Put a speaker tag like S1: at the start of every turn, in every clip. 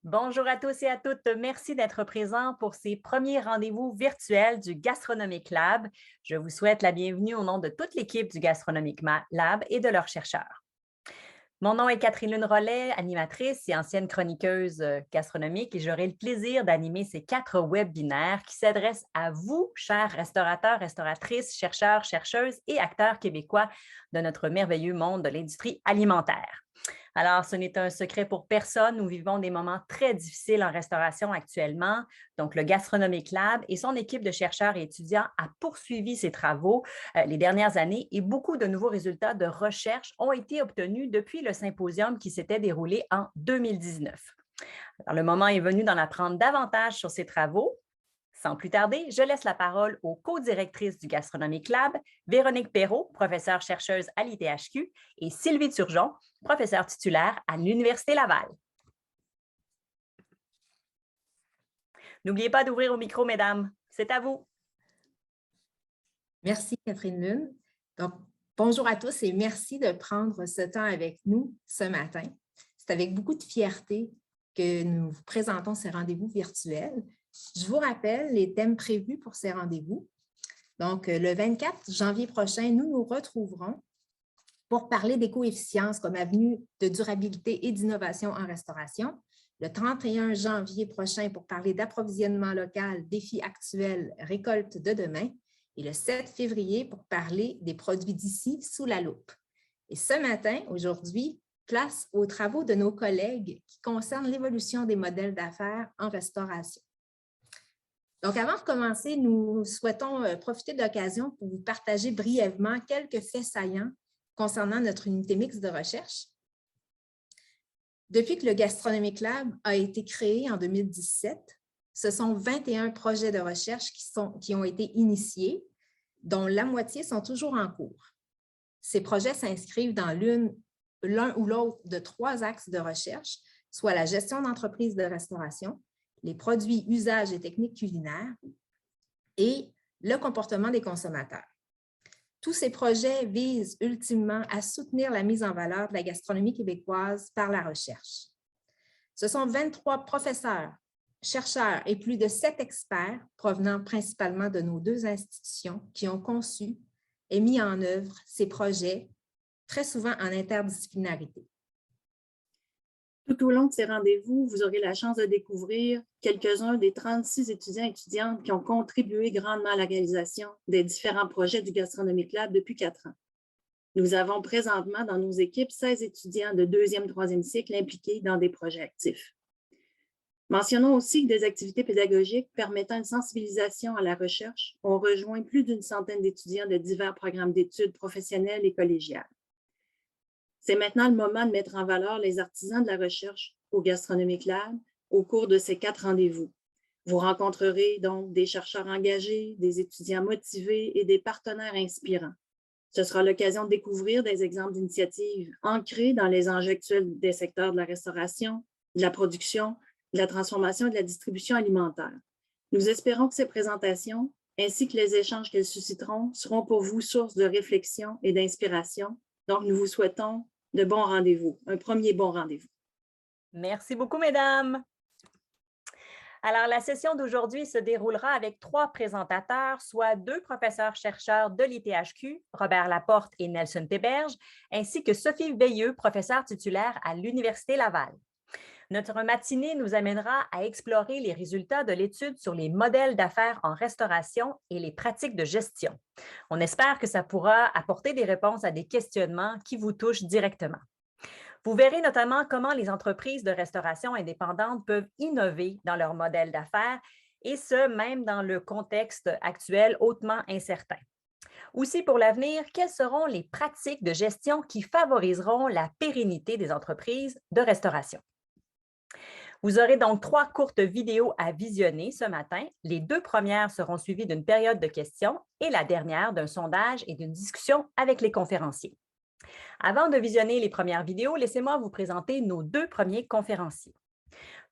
S1: Bonjour à tous et à toutes. Merci d'être présents pour ces premiers rendez-vous virtuels du Gastronomic Lab. Je vous souhaite la bienvenue au nom de toute l'équipe du Gastronomic Lab et de leurs chercheurs. Mon nom est Catherine Lune Rollet, animatrice et ancienne chroniqueuse gastronomique, et j'aurai le plaisir d'animer ces 4 webinaires qui s'adressent à vous, chers restaurateurs, restauratrices, chercheurs, chercheuses et acteurs québécois de notre merveilleux monde de l'industrie alimentaire. Alors, ce n'est un secret pour personne. Nous vivons des moments très difficiles en restauration actuellement. Donc, le Gastronomic Lab et son équipe de chercheurs et étudiants a poursuivi ses travaux les dernières années et beaucoup de nouveaux résultats de recherche ont été obtenus depuis le symposium qui s'était déroulé en 2019. Alors, le moment est venu d'en apprendre davantage sur ces travaux. Sans plus tarder, je laisse la parole aux co-directrices du Gastronomic Lab, Véronique Perrault, professeure-chercheuse à l'ITHQ, et Sylvie Turgeon, professeure titulaire à l'Université Laval. N'oubliez pas d'ouvrir au micro, mesdames. C'est à vous.
S2: Merci, Catherine Lune. Donc, bonjour à tous et merci de prendre ce temps avec nous ce matin. C'est avec beaucoup de fierté que nous vous présentons ces rendez-vous virtuels. Je vous rappelle les thèmes prévus pour ces rendez-vous. Donc, le 24 janvier prochain, nous nous retrouverons pour parler des coefficiences comme avenue de durabilité et d'innovation en restauration. Le 31 janvier prochain pour parler d'approvisionnement local, défis actuels, récolte de demain. Et le 7 février pour parler des produits d'ici sous la loupe. Et ce matin, aujourd'hui, place aux travaux de nos collègues qui concernent l'évolution des modèles d'affaires en restauration. Donc, avant de commencer, nous souhaitons profiter de l'occasion pour vous partager brièvement quelques faits saillants concernant notre unité mixte de recherche. Depuis que le Gastronomic Lab a été créé en 2017, ce sont 21 projets de recherche qui ont été initiés, dont la moitié sont toujours en cours. Ces projets s'inscrivent dans l'un ou l'autre de 3 axes de recherche, soit la gestion d'entreprises de restauration, les produits, usages et techniques culinaires et le comportement des consommateurs. Tous ces projets visent ultimement à soutenir la mise en valeur de la gastronomie québécoise par la recherche. Ce sont 23 professeurs, chercheurs et plus de 7 experts provenant principalement de nos 2 institutions qui ont conçu et mis en œuvre ces projets, très souvent en interdisciplinarité.
S3: Tout au long de ces rendez-vous, vous aurez la chance de découvrir quelques-uns des 36 étudiants et étudiantes qui ont contribué grandement à la réalisation des différents projets du Gastronomic Lab depuis 4 ans. Nous avons présentement dans nos équipes 16 étudiants de 2e et 3e cycle impliqués dans des projets actifs. Mentionnons aussi que des activités pédagogiques permettant une sensibilisation à la recherche ont rejoint plus d'une centaine d'étudiants de divers programmes d'études professionnelles et collégiales. C'est maintenant le moment de mettre en valeur les artisans de la recherche au Gastronomic Lab au cours de ces 4 rendez-vous. Vous rencontrerez donc des chercheurs engagés, des étudiants motivés et des partenaires inspirants. Ce sera l'occasion de découvrir des exemples d'initiatives ancrées dans les enjeux actuels des secteurs de la restauration, de la production, de la transformation et de la distribution alimentaire. Nous espérons que ces présentations, ainsi que les échanges qu'elles susciteront, seront pour vous source de réflexion et d'inspiration. Donc, nous vous souhaitons de bons rendez-vous, un premier bon rendez-vous.
S1: Merci beaucoup, mesdames. Alors, la session d'aujourd'hui se déroulera avec 3 présentateurs, soit 2 professeurs-chercheurs de l'ITHQ, Robert Laporte et Nelson Théberge, ainsi que Sophie Veilleux, professeure titulaire à l'Université Laval. Notre matinée nous amènera à explorer les résultats de l'étude sur les modèles d'affaires en restauration et les pratiques de gestion. On espère que ça pourra apporter des réponses à des questionnements qui vous touchent directement. Vous verrez notamment comment les entreprises de restauration indépendantes peuvent innover dans leur modèle d'affaires, et ce, même dans le contexte actuel hautement incertain. Aussi, pour l'avenir, quelles seront les pratiques de gestion qui favoriseront la pérennité des entreprises de restauration? Vous aurez donc 3 courtes vidéos à visionner ce matin. Les 2 premières seront suivies d'une période de questions et la dernière d'un sondage et d'une discussion avec les conférenciers. Avant de visionner les premières vidéos, laissez-moi vous présenter nos 2 premiers conférenciers.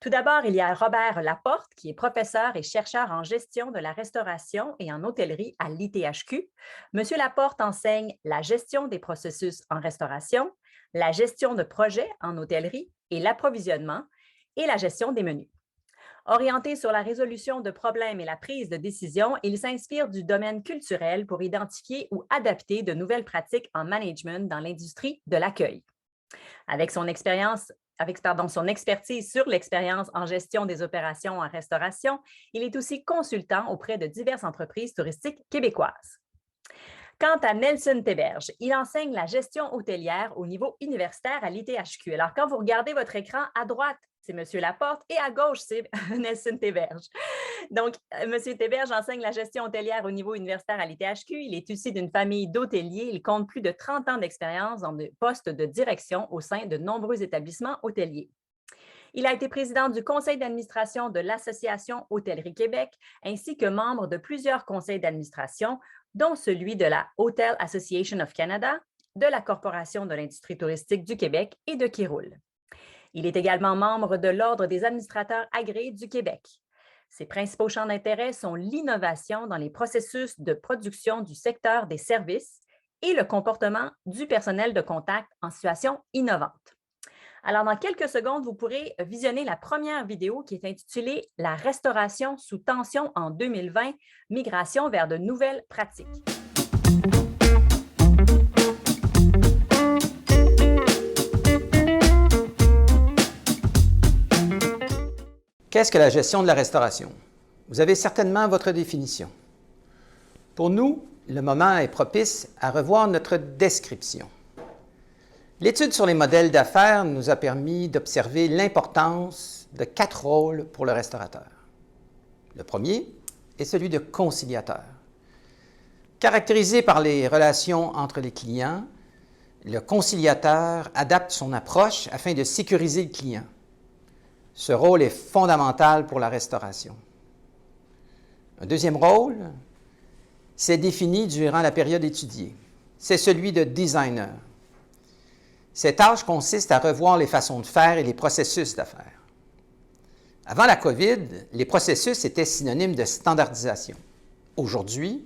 S1: Tout d'abord, il y a Robert Laporte, qui est professeur et chercheur en gestion de la restauration et en hôtellerie à l'ITHQ. Monsieur Laporte enseigne la gestion des processus en restauration, la gestion de projets en hôtellerie et l'approvisionnement. et la gestion des menus. Orienté sur la résolution de problèmes et la prise de décision, il s'inspire du domaine culturel pour identifier ou adapter de nouvelles pratiques en management dans l'industrie de l'accueil. Avec son expertise sur l'expérience en gestion des opérations en restauration, il est aussi consultant auprès de diverses entreprises touristiques québécoises. Quant à Nelson Théberge, il enseigne la gestion hôtelière au niveau universitaire à l'ITHQ. Alors, quand vous regardez votre écran, à droite, c'est M. Laporte et à gauche, c'est Nelson Théberge. Donc, M. Théberge enseigne la gestion hôtelière au niveau universitaire à l'ITHQ. Il est issu d'une famille d'hôteliers. Il compte plus de 30 ans d'expérience dans des postes de direction au sein de nombreux établissements hôteliers. Il a été président du conseil d'administration de l'Association Hôtellerie Québec, ainsi que membre de plusieurs conseils d'administration, dont celui de la Hotel Association of Canada, de la Corporation de l'industrie touristique du Québec et de Kiroul. Il est également membre de l'Ordre des administrateurs agréés du Québec. Ses principaux champs d'intérêt sont l'innovation dans les processus de production du secteur des services et le comportement du personnel de contact en situation innovante. Alors, dans quelques secondes, vous pourrez visionner la première vidéo qui est intitulée « La restauration sous tension en 2020, migration vers de nouvelles pratiques ».
S4: Qu'est-ce que la gestion de la restauration? Vous avez certainement votre définition. Pour nous, le moment est propice à revoir notre description. L'étude sur les modèles d'affaires nous a permis d'observer l'importance de 4 rôles pour le restaurateur. Le premier est celui de conciliateur. Caractérisé par les relations entre les clients, le conciliateur adapte son approche afin de sécuriser le client. Ce rôle est fondamental pour la restauration. Un deuxième rôle s'est défini durant la période étudiée. C'est celui de designer. Cette tâche consiste à revoir les façons de faire et les processus d'affaires. Avant la COVID, les processus étaient synonymes de standardisation. Aujourd'hui,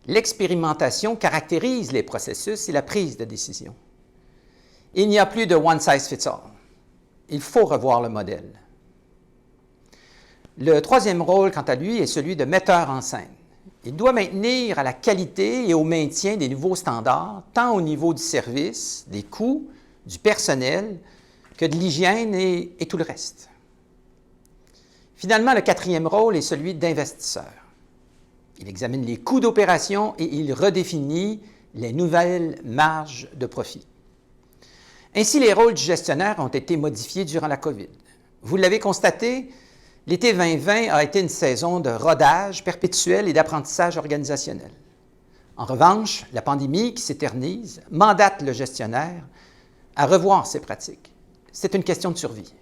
S4: l'expérimentation caractérise les processus et la prise de décision. Il n'y a plus de one size fits all. Il faut revoir le modèle. Le troisième rôle, quant à lui, est celui de metteur en scène. Il doit maintenir à la qualité et au maintien des nouveaux standards, tant au niveau du service, des coûts, du personnel, que de l'hygiène et tout le reste. Finalement, le quatrième rôle est celui d'investisseur. Il examine les coûts d'opération et il redéfinit les nouvelles marges de profit. Ainsi, les rôles du gestionnaire ont été modifiés durant la COVID. Vous l'avez constaté, l'été 2020 a été une saison de rodage perpétuel et d'apprentissage organisationnel. En revanche, la pandémie qui s'éternise mandate le gestionnaire à revoir ses pratiques. C'est une question de survie.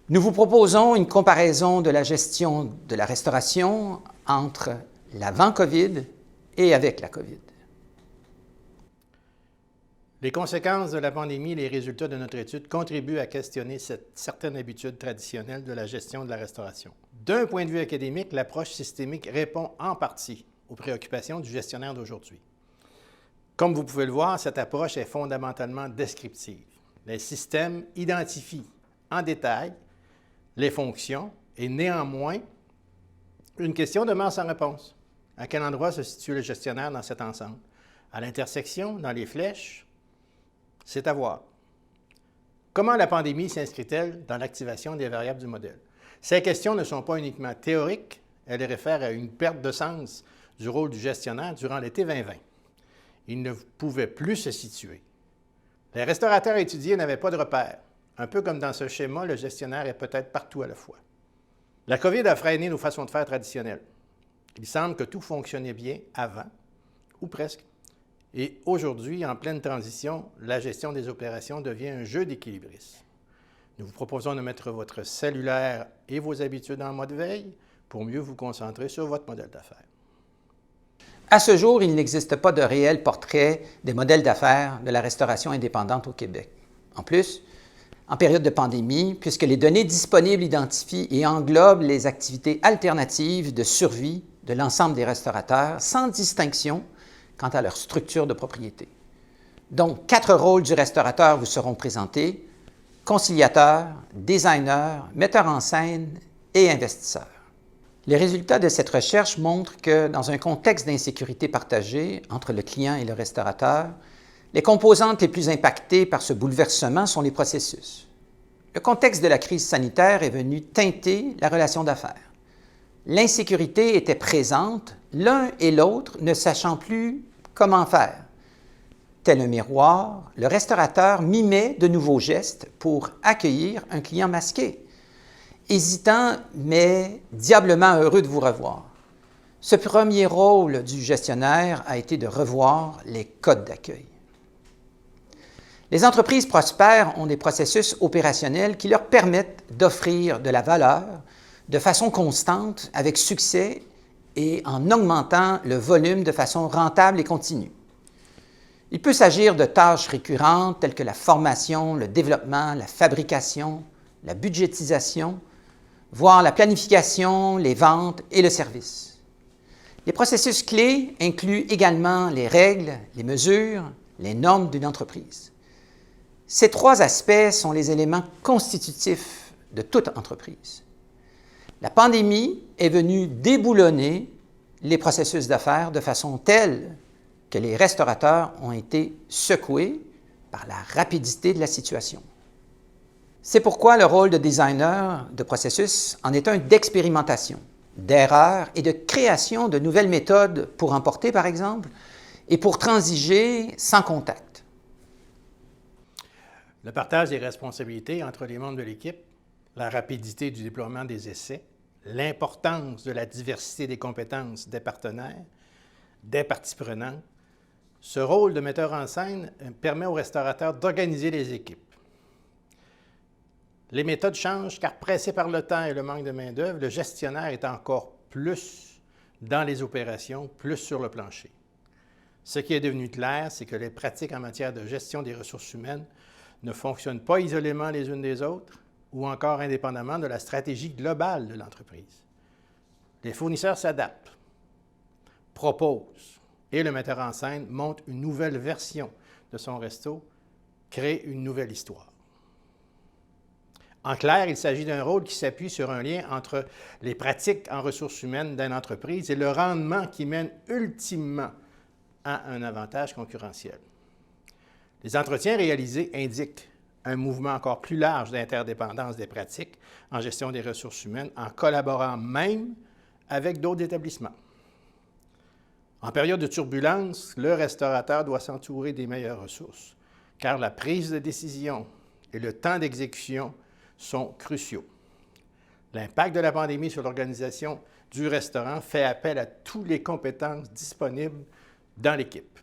S4: Nous vous proposons une comparaison de la gestion de la restauration entre l'avant-COVID et avec la COVID.
S5: Les conséquences de la pandémie et les résultats de notre étude contribuent à questionner certaines habitudes traditionnelles de la gestion de la restauration. D'un point de vue académique, l'approche systémique répond en partie aux préoccupations du gestionnaire d'aujourd'hui. Comme vous pouvez le voir, cette approche est fondamentalement descriptive. Les systèmes identifient en détail les fonctions et néanmoins, une question demeure sans réponse. À quel endroit se situe le gestionnaire dans cet ensemble? À l'intersection, dans les flèches? C'est à voir. Comment la pandémie s'inscrit-elle dans l'activation des variables du modèle? Ces questions ne sont pas uniquement théoriques, elles réfèrent à une perte de sens du rôle du gestionnaire durant l'été 2020. Il ne pouvait plus se situer. Les restaurateurs étudiés n'avaient pas de repères. Un peu comme dans ce schéma, le gestionnaire est peut-être partout à la fois. La COVID a freiné nos façons de faire traditionnelles. Il semble que tout fonctionnait bien avant, ou presque. Et aujourd'hui, en pleine transition, la gestion des opérations devient un jeu d'équilibrisme. Nous vous proposons de mettre votre cellulaire et vos habitudes en mode veille pour mieux vous concentrer sur votre modèle d'affaires.
S4: À ce jour, il n'existe pas de réel portrait des modèles d'affaires de la restauration indépendante au Québec. En plus, en période de pandémie, puisque les données disponibles identifient et englobent les activités alternatives de survie de l'ensemble des restaurateurs, sans distinction quant à leur structure de propriété. Donc, 4 rôles du restaurateur vous seront présentés. conciliateurs, designers, metteurs en scène et investisseurs. Les résultats de cette recherche montrent que dans un contexte d'insécurité partagée entre le client et le restaurateur, les composantes les plus impactées par ce bouleversement sont les processus. Le contexte de la crise sanitaire est venu teinter la relation d'affaires. L'insécurité était présente, l'un et l'autre ne sachant plus comment faire. Tel un miroir, le restaurateur mimait de nouveaux gestes pour accueillir un client masqué. Hésitant, mais diablement heureux de vous revoir. Ce premier rôle du gestionnaire a été de revoir les codes d'accueil. Les entreprises prospères ont des processus opérationnels qui leur permettent d'offrir de la valeur de façon constante, avec succès et en augmentant le volume de façon rentable et continue. Il peut s'agir de tâches récurrentes telles que la formation, le développement, la fabrication, la budgétisation, voire la planification, les ventes et le service. Les processus clés incluent également les règles, les mesures, les normes d'une entreprise. Ces trois aspects sont les éléments constitutifs de toute entreprise. La pandémie est venue déboulonner les processus d'affaires de façon telle que les restaurateurs ont été secoués par la rapidité de la situation. C'est pourquoi le rôle de designer de processus en est un d'expérimentation, d'erreur et de création de nouvelles méthodes pour emporter, par exemple, et pour transiger sans contact.
S5: Le partage des responsabilités entre les membres de l'équipe, la rapidité du déploiement des essais, l'importance de la diversité des compétences des partenaires, des parties prenantes. Ce rôle de metteur en scène permet aux restaurateurs d'organiser les équipes. Les méthodes changent car pressé par le temps et le manque de main-d'œuvre, le gestionnaire est encore plus dans les opérations, plus sur le plancher. Ce qui est devenu clair, c'est que les pratiques en matière de gestion des ressources humaines ne fonctionnent pas isolément les unes des autres ou encore indépendamment de la stratégie globale de l'entreprise. Les fournisseurs s'adaptent, proposent et le metteur en scène monte une nouvelle version de son resto, crée une nouvelle histoire. En clair, il s'agit d'un rôle qui s'appuie sur un lien entre les pratiques en ressources humaines d'une entreprise et le rendement qui mène ultimement à un avantage concurrentiel. Les entretiens réalisés indiquent un mouvement encore plus large d'interdépendance des pratiques en gestion des ressources humaines en collaborant même avec d'autres établissements. En période de turbulence, le restaurateur doit s'entourer des meilleures ressources, car la prise de décision et le temps d'exécution sont cruciaux. L'impact de la pandémie sur l'organisation du restaurant fait appel à toutes les compétences disponibles dans l'équipe.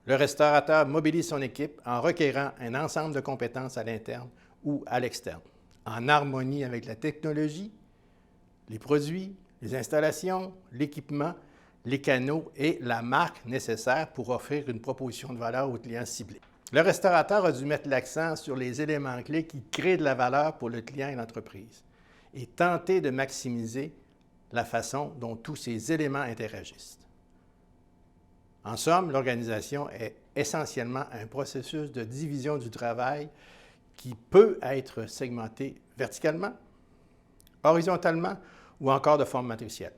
S5: Le restaurateur mobilise son équipe en requérant un ensemble de compétences à l'interne ou à l'externe, en harmonie avec la technologie, les produits, les installations, l'équipement, les canaux et la marque nécessaire pour offrir une proposition de valeur aux clients ciblés. Le restaurateur a dû mettre l'accent sur les éléments clés qui créent de la valeur pour le client et l'entreprise et tenter de maximiser la façon dont tous ces éléments interagissent. En somme, l'organisation est essentiellement un processus de division du travail qui peut être segmenté verticalement, horizontalement ou encore de forme matricielle.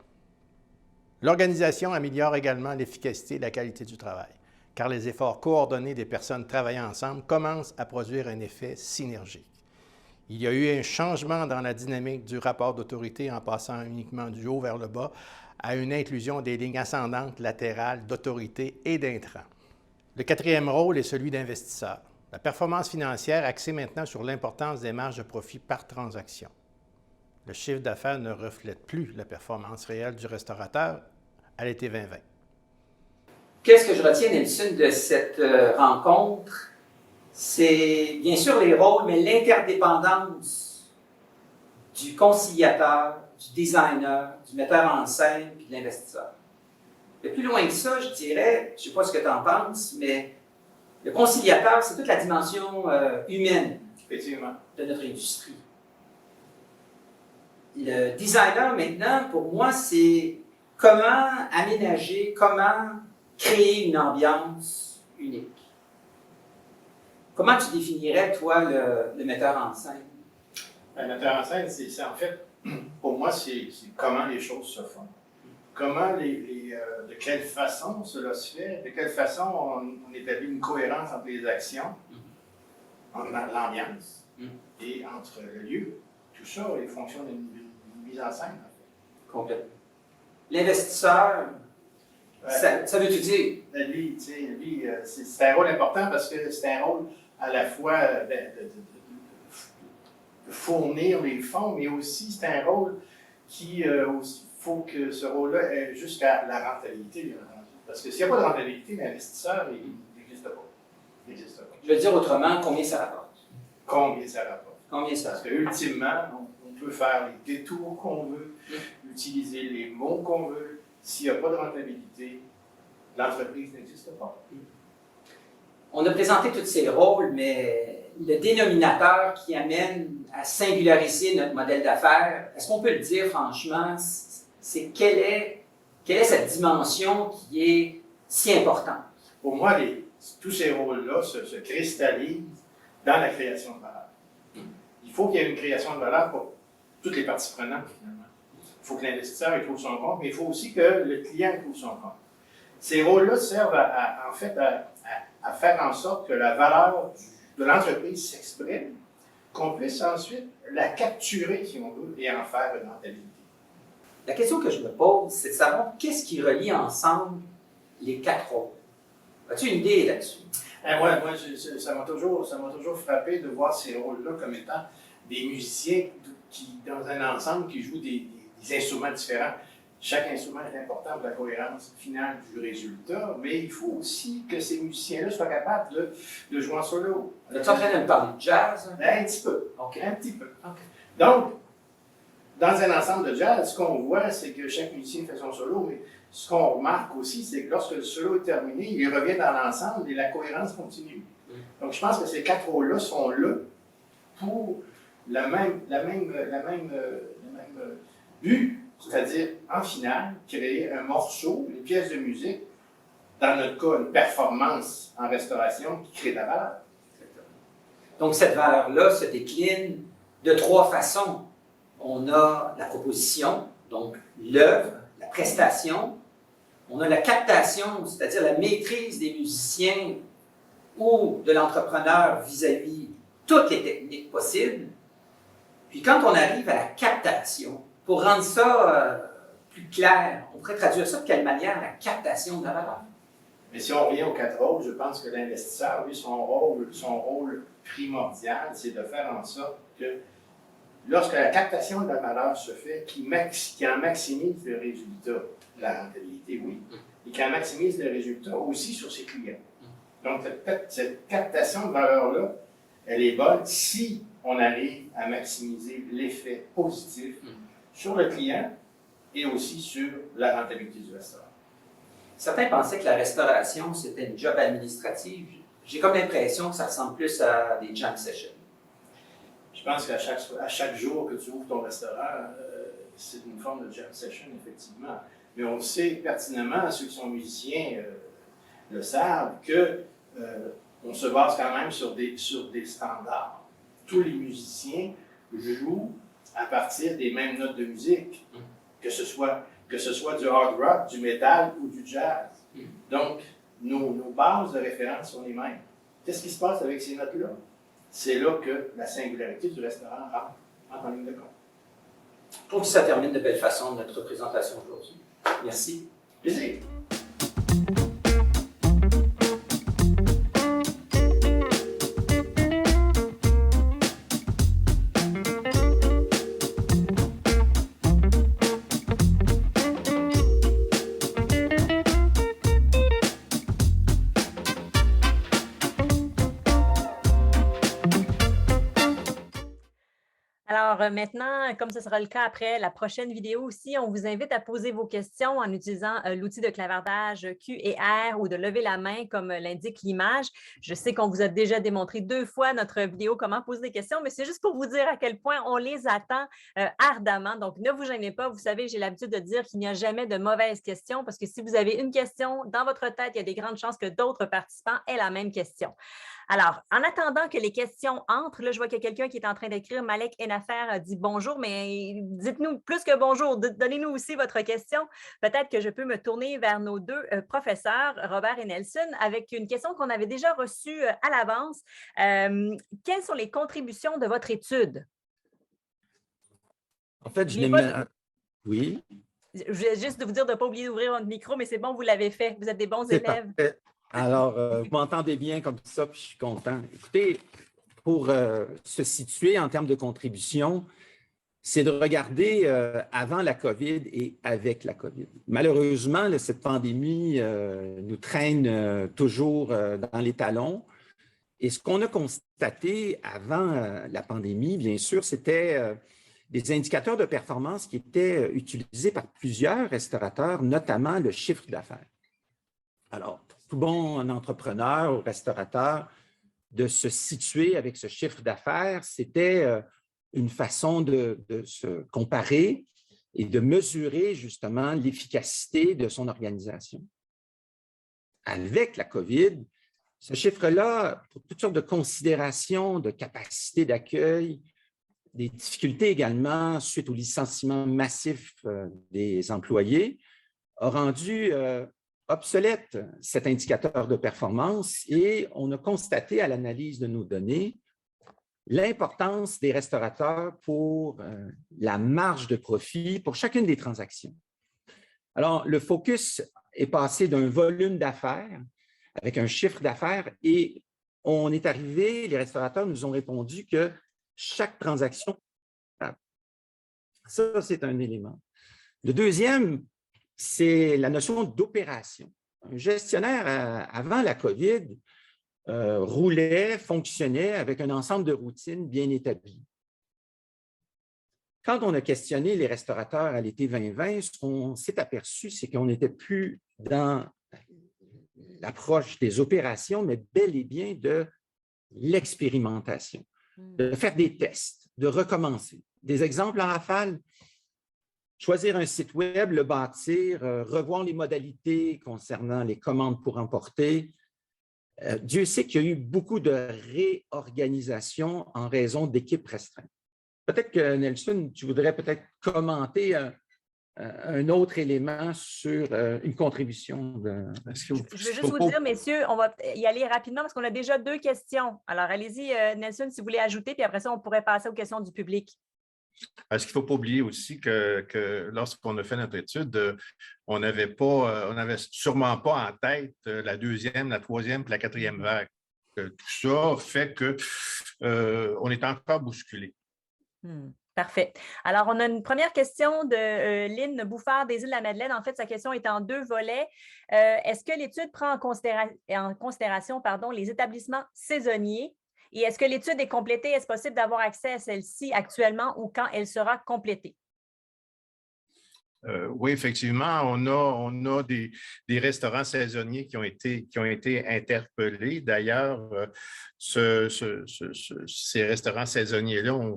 S5: L'organisation améliore également l'efficacité et la qualité du travail, car les efforts coordonnés des personnes travaillant ensemble commencent à produire un effet synergique. Il y a eu un changement dans la dynamique du rapport d'autorité en passant uniquement du haut vers le bas à une inclusion des lignes ascendantes, latérales, d'autorité et d'intrants. Le quatrième rôle est celui d'investisseur. La performance financière axée maintenant sur l'importance des marges de profit par transaction. Le chiffre d'affaires ne reflète plus la performance réelle du restaurateur à l'été 2020.
S4: Qu'est-ce que je retiens, Nelson, de cette rencontre? C'est bien sûr les rôles, mais l'interdépendance du conciliateur, du designer, du metteur en scène et de l'investisseur. Mais plus loin que ça, je dirais, je ne sais pas ce que tu en penses, mais le conciliateur, c'est toute la dimension humaine de notre industrie. Le designer, maintenant, pour moi, c'est comment aménager, comment créer une ambiance unique. Comment tu définirais, toi, le metteur en scène?
S5: Le metteur en scène, c'est en fait, pour moi, c'est comment les choses se font. Comment, de quelle façon cela se fait, de quelle façon on établit une cohérence entre les actions, entre l'ambiance et entre le lieu. Tout ça est fonction d'une mise en scène, en fait.
S4: Complètement. L'investisseur, ça veut-tu dire?
S5: Lui, c'est un rôle important parce que c'est un rôle à la fois de fournir les fonds, mais aussi c'est un rôle qui, faut que ce rôle-là ait jusqu'à la rentabilité, bien entendu. Parce que s'il n'y a pas de rentabilité, l'investisseur, il n'existe pas. Il n'existe pas.
S4: Je veux dire autrement, combien ça rapporte?
S5: Combien ça rapporte?
S4: Combien ça
S5: Parce
S4: rapporte?
S5: qu'ultimement, on peut faire les détours qu'on veut, utiliser les mots qu'on veut. S'il n'y a pas de rentabilité, l'entreprise n'existe pas.
S4: On a présenté tous ces rôles, mais le dénominateur qui amène à singulariser notre modèle d'affaires, est-ce qu'on peut le dire franchement, c'est quelle est cette dimension qui est si importante?
S5: Pour moi, tous ces rôles-là se cristallisent dans la création de valeur. Il faut qu'il y ait une création de valeur pour toutes les parties prenantes, finalement. Il faut que l'investisseur y trouve son compte, mais il faut aussi que le client y trouve son compte. Ces rôles-là servent en fait à faire en sorte que la valeur de l'entreprise s'exprime, qu'on puisse ensuite la capturer, si on veut, et en faire une rentabilité.
S4: La question que je me pose, c'est de savoir qu'est-ce qui relie ensemble les 4 rôles. As-tu une idée là-dessus?
S5: Moi, ça m'a toujours frappé de voir ces rôles-là comme étant des musiciens qui, dans un ensemble, qui jouent des instruments différents. Chaque instrument est important pour la cohérence finale du résultat, mais il faut aussi que ces musiciens-là soient capables de jouer en solo.
S4: Es-tu en train de me parler de jazz?
S5: Un petit peu.
S4: OK.
S5: Un petit peu.
S4: OK.
S5: Donc, dans un ensemble de jazz, ce qu'on voit, c'est que chaque musicien fait son solo, mais ce qu'on remarque aussi, c'est que lorsque le solo est terminé, il revient dans l'ensemble et la cohérence continue. Donc, je pense que ces 4 rôles-là sont là pour le même but, c'est-à-dire, en finale, créer un morceau, une pièce de musique, dans notre cas, une performance en restauration qui crée de la valeur.
S4: Donc, cette valeur-là se décline de 3 façons. On a la proposition, donc l'œuvre, la prestation. On a la captation, c'est-à-dire la maîtrise des musiciens ou de l'entrepreneur vis-à-vis toutes les techniques possibles. Puis quand on arrive à la captation, pour rendre ça plus clair, on pourrait traduire ça de quelle manière, la captation de la valeur?
S5: Mais si on revient aux 4 rôles, je pense que l'investisseur, lui, son rôle primordial, c'est de faire en sorte que lorsque la captation de la valeur se fait, qu'il en maximise le résultat, la rentabilité, oui, et qu'il en maximise le résultat aussi sur ses clients. Donc, cette captation de valeur-là, elle est bonne si on arrive à maximiser l'effet positif sur le client et aussi sur la rentabilité du restaurant.
S4: Certains pensaient que la restauration, c'était une job administrative. J'ai comme l'impression que ça ressemble plus à des jam sessions.
S5: Je pense qu'à chaque jour que tu ouvres ton restaurant, c'est une forme de jam session, effectivement. Mais on sait pertinemment, ceux qui sont musiciens le savent, qu'on se base quand même sur des standards. Tous les musiciens jouent à partir des mêmes notes de musique, que ce soit du hard rock, du metal ou du jazz. Donc, nos bases de référence sont les mêmes. Qu'est-ce qui se passe avec ces notes-là? C'est là que la singularité du restaurant rentre en ligne de compte.
S4: Je trouve que ça termine de belle façon notre présentation aujourd'hui. Merci.
S5: Plaisir.
S1: Alors maintenant, comme ce sera le cas après la prochaine vidéo aussi, on vous invite à poser vos questions en utilisant l'outil de clavardage Q et R ou de lever la main comme l'indique l'image. Je sais qu'on vous a déjà démontré 2 fois notre vidéo comment poser des questions, mais c'est juste pour vous dire à quel point on les attend ardemment. Donc, ne vous gênez pas. Vous savez, j'ai l'habitude de dire qu'il n'y a jamais de mauvaises questions parce que si vous avez une question dans votre tête, il y a des grandes chances que d'autres participants aient la même question. Alors, en attendant que les questions entrent, là, je vois qu'il y a quelqu'un qui est en train d'écrire. Malek Enafer a dit bonjour, mais dites-nous plus que bonjour. Donnez-nous aussi votre question. Peut-être que je peux me tourner vers nos deux professeurs, Robert et Nelson, avec une question qu'on avait déjà reçue à l'avance. Quelles sont les contributions de votre étude?
S6: En fait, oui.
S1: Je vais juste vous dire de ne pas oublier d'ouvrir votre micro, mais c'est bon, vous l'avez fait. Vous êtes des bons élèves.
S6: Parfait. Alors, vous m'entendez bien comme ça, puis je suis content. Écoutez, pour se situer en termes de contribution, c'est de regarder avant la COVID et avec la COVID. Malheureusement, cette pandémie nous traîne toujours dans les talons. Et ce qu'on a constaté avant la pandémie, bien sûr, c'était des indicateurs de performance qui étaient utilisés par plusieurs restaurateurs, notamment le chiffre d'affaires. Alors, tout bon entrepreneur ou restaurateur, de se situer avec ce chiffre d'affaires, c'était une façon de se comparer et de mesurer justement l'efficacité de son organisation. Avec la COVID, ce chiffre-là, pour toutes sortes de considérations, de capacité d'accueil, des difficultés également suite au licenciement massif des employés, a rendu obsolète cet indicateur de performance et on a constaté à l'analyse de nos données l'importance des restaurateurs pour la marge de profit pour chacune des transactions. Alors, le focus est passé d'un volume d'affaires avec un chiffre d'affaires et on est arrivé, les restaurateurs nous ont répondu que chaque transaction, ça c'est un élément. Le deuxième, c'est la notion d'opération. Un gestionnaire, avant la COVID, roulait, fonctionnait avec un ensemble de routines bien établies. Quand on a questionné les restaurateurs à l'été 2020, ce qu'on s'est aperçu, c'est qu'on n'était plus dans l'approche des opérations, mais bel et bien de l'expérimentation, de faire des tests, de recommencer. Des exemples en rafale, choisir un site web, le bâtir, revoir les modalités concernant les commandes pour emporter. Dieu sait qu'il y a eu beaucoup de réorganisation en raison d'équipes restreintes. Peut-être que, Nelson, tu voudrais peut-être commenter un autre élément sur une contribution.
S1: Je veux juste vous dire, messieurs, on va y aller rapidement parce qu'on a déjà 2 questions. Alors, allez-y, Nelson, si vous voulez ajouter, puis après ça, on pourrait passer aux questions du public.
S7: Est-ce qu'il ne faut pas oublier aussi que lorsqu'on a fait notre étude, on n'avait sûrement pas en tête la 2e, la 3e et la 4e vague. Tout ça fait qu'on est encore bousculé.
S1: Parfait. Alors, on a une première question de Lynn Bouffard des Îles-de-la-Madeleine. En fait, sa question est en 2 volets. Est-ce que l'étude prend en considération les établissements saisonniers? Et est-ce que l'étude est complétée? Est-ce possible d'avoir accès à celle-ci actuellement ou quand elle sera complétée?
S7: Oui, effectivement, on a des restaurants saisonniers qui ont été interpellés. D'ailleurs, ces restaurants saisonniers-là ont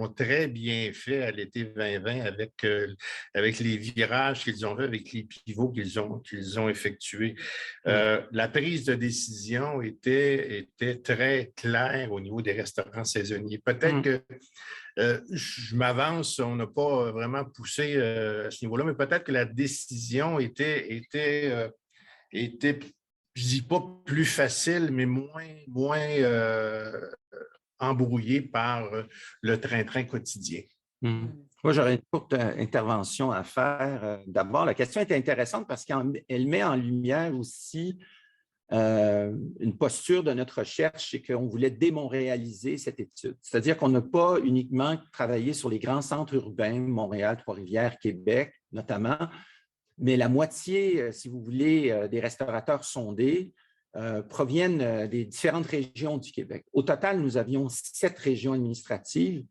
S7: très bien fait à l'été 2020 avec les virages qu'ils ont fait, avec les pivots qu'ils ont effectués. La prise de décision était très claire au niveau des restaurants saisonniers. Peut-être que je m'avance, on n'a pas vraiment poussé à ce niveau-là, mais peut-être que la décision était je ne dis pas plus facile, mais moins embrouillée par le train-train quotidien.
S6: Moi, j'aurais une courte intervention à faire. D'abord, la question est intéressante parce qu'elle met en lumière aussi une posture de notre recherche, c'est qu'on voulait démontréaliser cette étude. C'est-à-dire qu'on n'a pas uniquement travaillé sur les grands centres urbains, Montréal, Trois-Rivières, Québec notamment, mais la moitié, si vous voulez, des restaurateurs sondés proviennent des différentes régions du Québec. Au total, nous avions 7 régions administratives,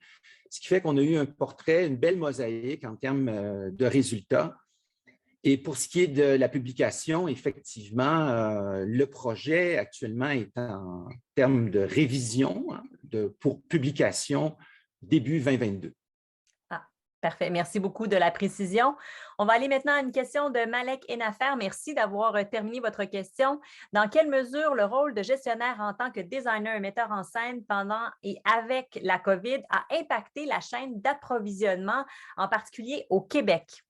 S6: ce qui fait qu'on a eu un portrait, une belle mosaïque en termes de résultats. Et pour ce qui est de la publication, effectivement, le projet actuellement est en termes de révision pour publication début 2022.
S1: Parfait. Merci beaucoup de la précision. On va aller maintenant à une question de Malek Enafer. Merci d'avoir terminé votre question. Dans quelle mesure le rôle de gestionnaire en tant que designer et metteur en scène pendant et avec la COVID a impacté la chaîne d'approvisionnement, en particulier au Québec?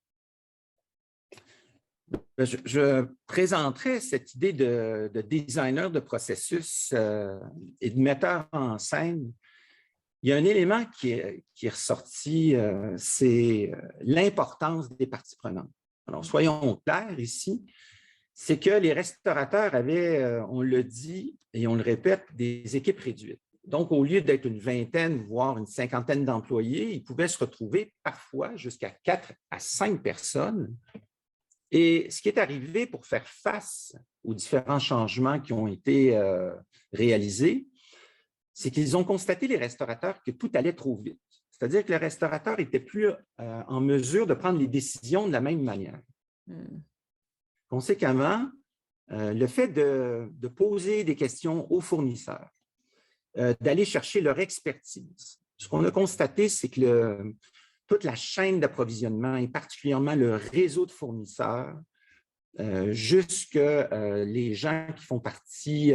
S6: Je présenterai cette idée de designer de processus et de metteur en scène. Il y a un élément qui est ressorti, c'est l'importance des parties prenantes. Alors, soyons clairs ici, c'est que les restaurateurs avaient, on le dit et on le répète, des équipes réduites. Donc, au lieu d'être une vingtaine, voire une cinquantaine d'employés, ils pouvaient se retrouver parfois jusqu'à 4 à 5 personnes. Et ce qui est arrivé pour faire face aux différents changements qui ont été réalisés, c'est qu'ils ont constaté, les restaurateurs, que tout allait trop vite. C'est-à-dire que les restaurateurs n'étaient plus en mesure de prendre les décisions de la même manière. Conséquemment, le fait de poser des questions aux fournisseurs, d'aller chercher leur expertise, ce qu'on a constaté, c'est que toute la chaîne d'approvisionnement, et particulièrement le réseau de fournisseurs, jusque les gens qui font partie,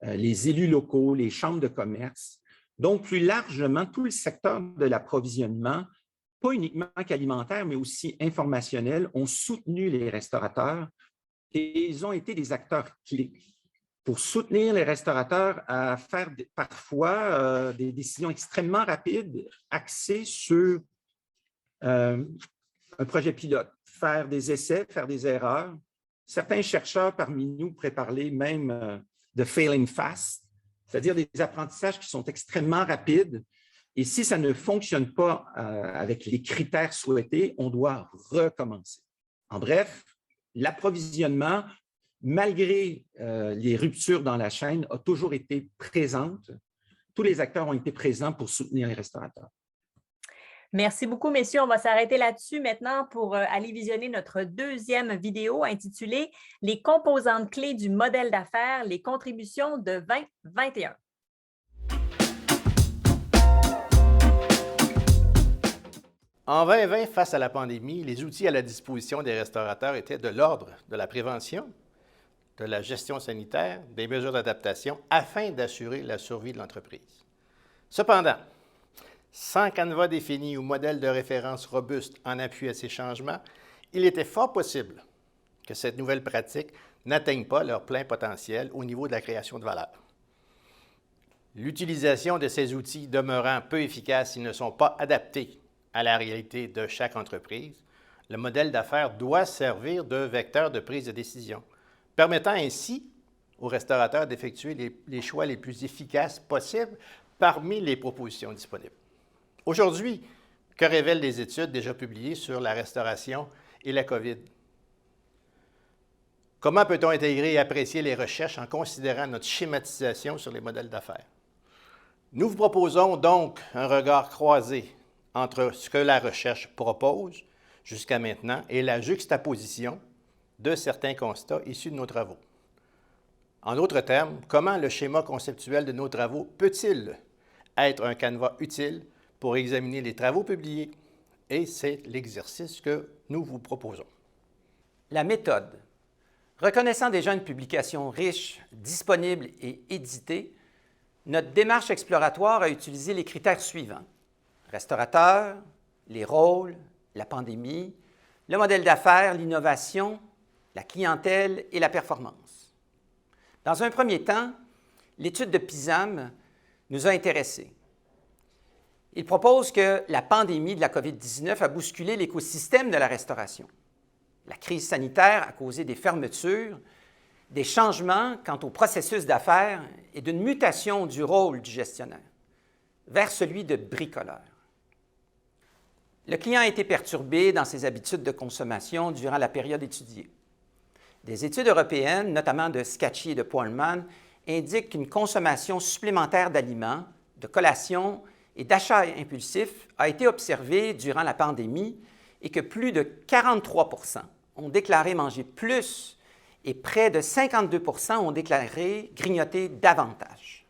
S6: les élus locaux, les chambres de commerce, donc plus largement tout le secteur de l'approvisionnement, pas uniquement qu'alimentaire, mais aussi informationnel, ont soutenu les restaurateurs et ils ont été des acteurs clés pour soutenir les restaurateurs à faire parfois des décisions extrêmement rapides axées sur un projet pilote, faire des essais, faire des erreurs. Certains chercheurs parmi nous pourraient parler même de failing fast, c'est-à-dire des apprentissages qui sont extrêmement rapides. Et si ça ne fonctionne pas avec les critères souhaités, on doit recommencer. En bref, l'approvisionnement, malgré les ruptures dans la chaîne, a toujours été présente. Tous les acteurs ont été présents pour soutenir les restaurateurs.
S1: Merci beaucoup, messieurs. On va s'arrêter là-dessus maintenant pour aller visionner notre deuxième vidéo intitulée « Les composantes clés du modèle d'affaires, les contributions de 2021 ».
S5: En 2020, face à la pandémie, les outils à la disposition des restaurateurs étaient de l'ordre de la prévention, de la gestion sanitaire, des mesures d'adaptation afin d'assurer la survie de l'entreprise. Cependant, sans canevas défini ou modèle de référence robuste en appui à ces changements, il était fort possible que cette nouvelle pratique n'atteigne pas leur plein potentiel au niveau de la création de valeur. L'utilisation de ces outils demeurant peu efficaces s'ils ne sont pas adaptés à la réalité de chaque entreprise, le modèle d'affaires doit servir de vecteur de prise de décision, permettant ainsi aux restaurateurs d'effectuer les choix les plus efficaces possibles parmi les propositions disponibles. Aujourd'hui, que révèlent les études déjà publiées sur la restauration et la COVID? Comment peut-on intégrer et apprécier les recherches en considérant notre schématisation sur les modèles d'affaires? Nous vous proposons donc un regard croisé entre ce que la recherche propose jusqu'à maintenant et la juxtaposition de certains constats issus de nos travaux. En d'autres termes, comment le schéma conceptuel de nos travaux peut-il être un canevas utile pour examiner les travaux publiés? Et c'est l'exercice que nous vous proposons.
S4: La méthode. Reconnaissant déjà une publication riche, disponible et éditée, notre démarche exploratoire a utilisé les critères suivants: restaurateur, les rôles, la pandémie, le modèle d'affaires, l'innovation, la clientèle et la performance. Dans un premier temps, l'étude de PISAM nous a intéressés. Il propose que la pandémie de la COVID-19 a bousculé l'écosystème de la restauration. La crise sanitaire a causé des fermetures, des changements quant au processus d'affaires et d'une mutation du rôle du gestionnaire vers celui de bricoleur. Le client a été perturbé dans ses habitudes de consommation durant la période étudiée. Des études européennes, notamment de Scacchi et de Pohlmann, indiquent qu'une consommation supplémentaire d'aliments, de collations et d'achats impulsifs a été observée durant la pandémie et que plus de 43 % ont déclaré manger plus et près de 52 % ont déclaré grignoter davantage.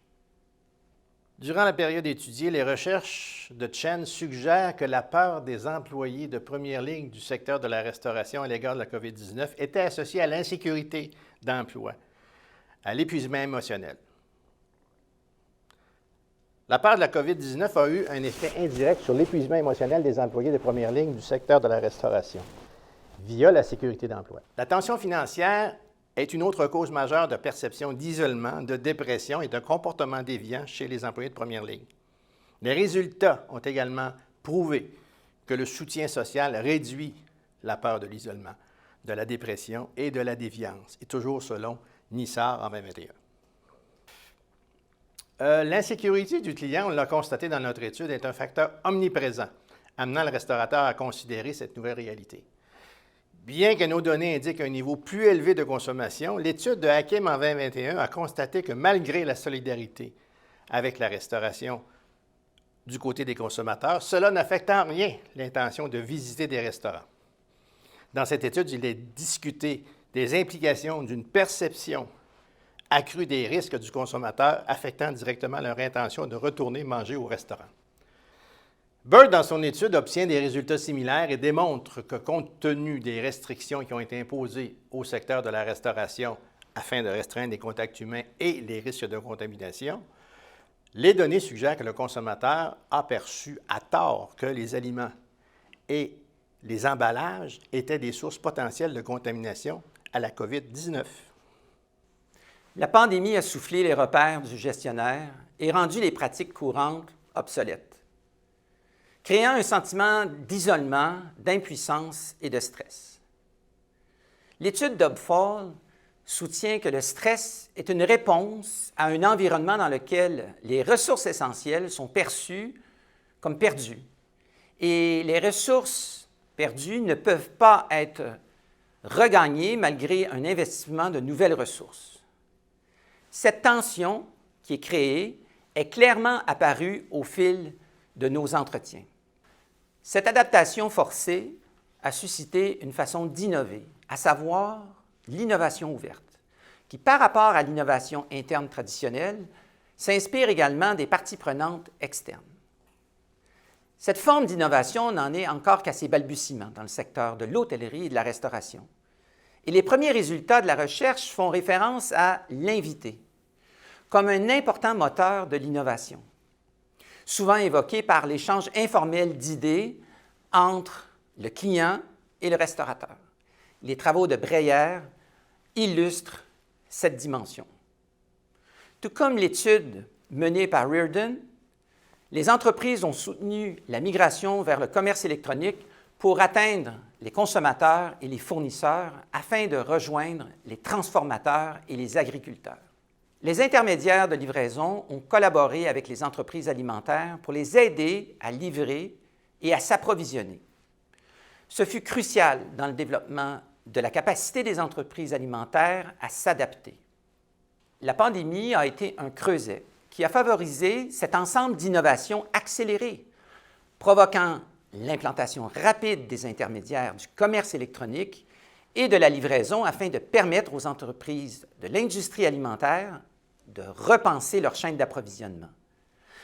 S5: Durant la période étudiée, les recherches de Chen suggèrent que la peur des employés de première ligne du secteur de la restauration à l'égard de la COVID-19 était associée à l'insécurité d'emploi, à l'épuisement émotionnel. La peur de la COVID-19 a eu un effet indirect sur l'épuisement émotionnel des employés de première ligne du secteur de la restauration via la sécurité d'emploi. La tension financière est une autre cause majeure de perception d'isolement, de dépression et de comportement déviant chez les employés de première ligne. Les résultats ont également prouvé que le soutien social réduit la peur de l'isolement, de la dépression et de la déviance, et toujours selon Nissar en 2021. L'insécurité du client, on l'a constaté dans notre étude, est un facteur omniprésent, amenant le restaurateur à considérer cette nouvelle réalité. Bien que nos données indiquent un niveau plus élevé de consommation, l'étude de Hakim en 2021 a constaté que malgré la solidarité avec la restauration du côté des consommateurs, cela n'affecte en rien l'intention de visiter des restaurants. Dans cette étude, il est discuté des implications d'une perception accrue des risques du consommateur affectant directement leur intention de retourner manger au restaurant. Bird, dans son étude, obtient des résultats similaires et démontre que, compte tenu des restrictions qui ont été imposées au secteur de la restauration afin de restreindre les contacts humains et les risques de contamination, les données suggèrent que le consommateur a perçu à tort que les aliments et les emballages étaient des sources potentielles de contamination à la COVID-19.
S4: La pandémie a soufflé les repères du gestionnaire et rendu les pratiques courantes obsolètes, créant un sentiment d'isolement, d'impuissance et de stress. L'étude d'Obfall soutient que le stress est une réponse à un environnement dans lequel les ressources essentielles sont perçues comme perdues et les ressources perdues ne peuvent pas être regagnées malgré un investissement de nouvelles ressources. Cette tension qui est créée est clairement apparue au fil de nos entretiens. Cette adaptation forcée a suscité une façon d'innover, à savoir l'innovation ouverte, qui, par rapport à l'innovation interne traditionnelle, s'inspire également des parties prenantes externes. Cette forme d'innovation n'en est encore qu'à ses balbutiements dans le secteur de l'hôtellerie et de la restauration. Et les premiers résultats de la recherche font référence à l'invité, comme un important moteur de l'innovation, souvent évoqué par l'échange informel d'idées entre le client et le restaurateur. Les travaux de Breyer illustrent cette dimension. Tout comme l'étude menée par Reardon, les entreprises ont soutenu la migration vers le commerce électronique pour atteindre les consommateurs et les fournisseurs afin de rejoindre les transformateurs et les agriculteurs. Les intermédiaires de livraison ont collaboré avec les entreprises alimentaires pour les aider à livrer et à s'approvisionner. Ce fut crucial dans le développement de la capacité des entreprises alimentaires à s'adapter. La pandémie a été un creuset qui a favorisé cet ensemble d'innovations accélérées, provoquant l'implantation rapide des intermédiaires du commerce électronique et de la livraison afin de permettre aux entreprises de l'industrie alimentaire de repenser leur chaîne d'approvisionnement,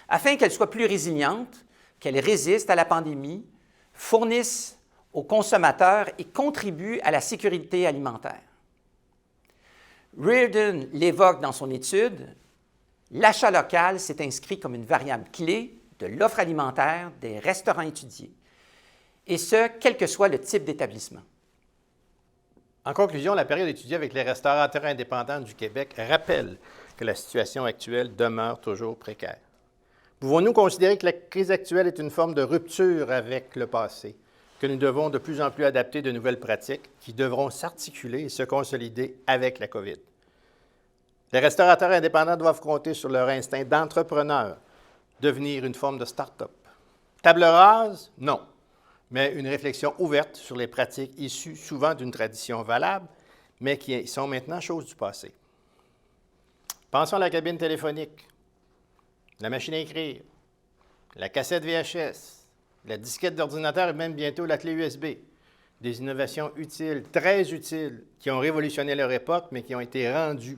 S4: afin qu'elles soient plus résilientes, qu'elles résistent à la pandémie, fournissent aux consommateurs et contribuent à la sécurité alimentaire. Reardon l'évoque dans son étude, l'achat local s'est inscrit comme une variable clé de l'offre alimentaire des restaurants étudiés, et ce, quel que soit le type d'établissement.
S5: En conclusion, la période étudiée avec les restaurateurs indépendants du Québec rappelle que la situation actuelle demeure toujours précaire. Pouvons-nous considérer que la crise actuelle est une forme de rupture avec le passé, que nous devons de plus en plus adapter de nouvelles pratiques qui devront s'articuler et se consolider avec la COVID? Les restaurateurs indépendants doivent compter sur leur instinct d'entrepreneur, devenir une forme de start-up. Table rase? Non, mais une réflexion ouverte sur les pratiques issues souvent d'une tradition valable, mais qui sont maintenant choses du passé. Pensons à la cabine téléphonique, la machine à écrire, la cassette VHS, la disquette d'ordinateur et même bientôt la clé USB. Des innovations utiles, très utiles, qui ont révolutionné leur époque, mais qui ont été rendues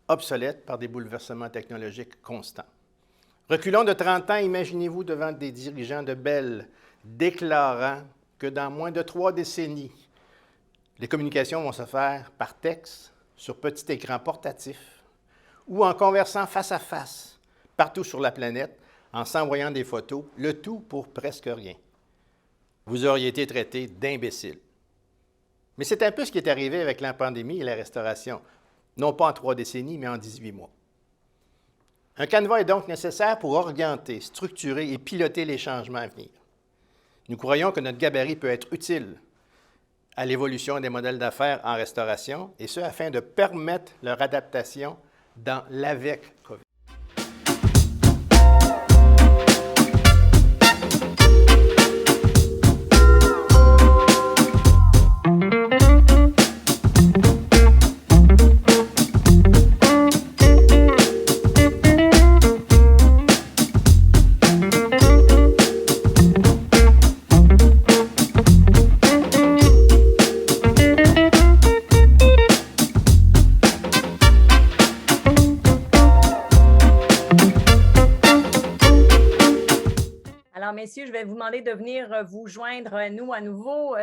S5: obsolètes par des bouleversements technologiques constants. Reculons de 30 ans, imaginez-vous devant des dirigeants de Bell déclarant que dans moins de 3 décennies, les communications vont se faire par texte, sur petit écran portatif ou en conversant face à face, partout sur la planète, en s'envoyant des photos, le tout pour presque rien. Vous auriez été traité d'imbécile. Mais c'est un peu ce qui est arrivé avec la pandémie et la restauration, non pas en 3 décennies, mais en 18 mois. Un canevas est donc nécessaire pour orienter, structurer et piloter les changements à venir. Nous croyons que notre gabarit peut être utile à l'évolution des modèles d'affaires en restauration, et ce, afin de permettre leur adaptation dans l'avec-COVID.
S1: Messieurs, je vais vous demander de venir vous joindre nous à nouveau.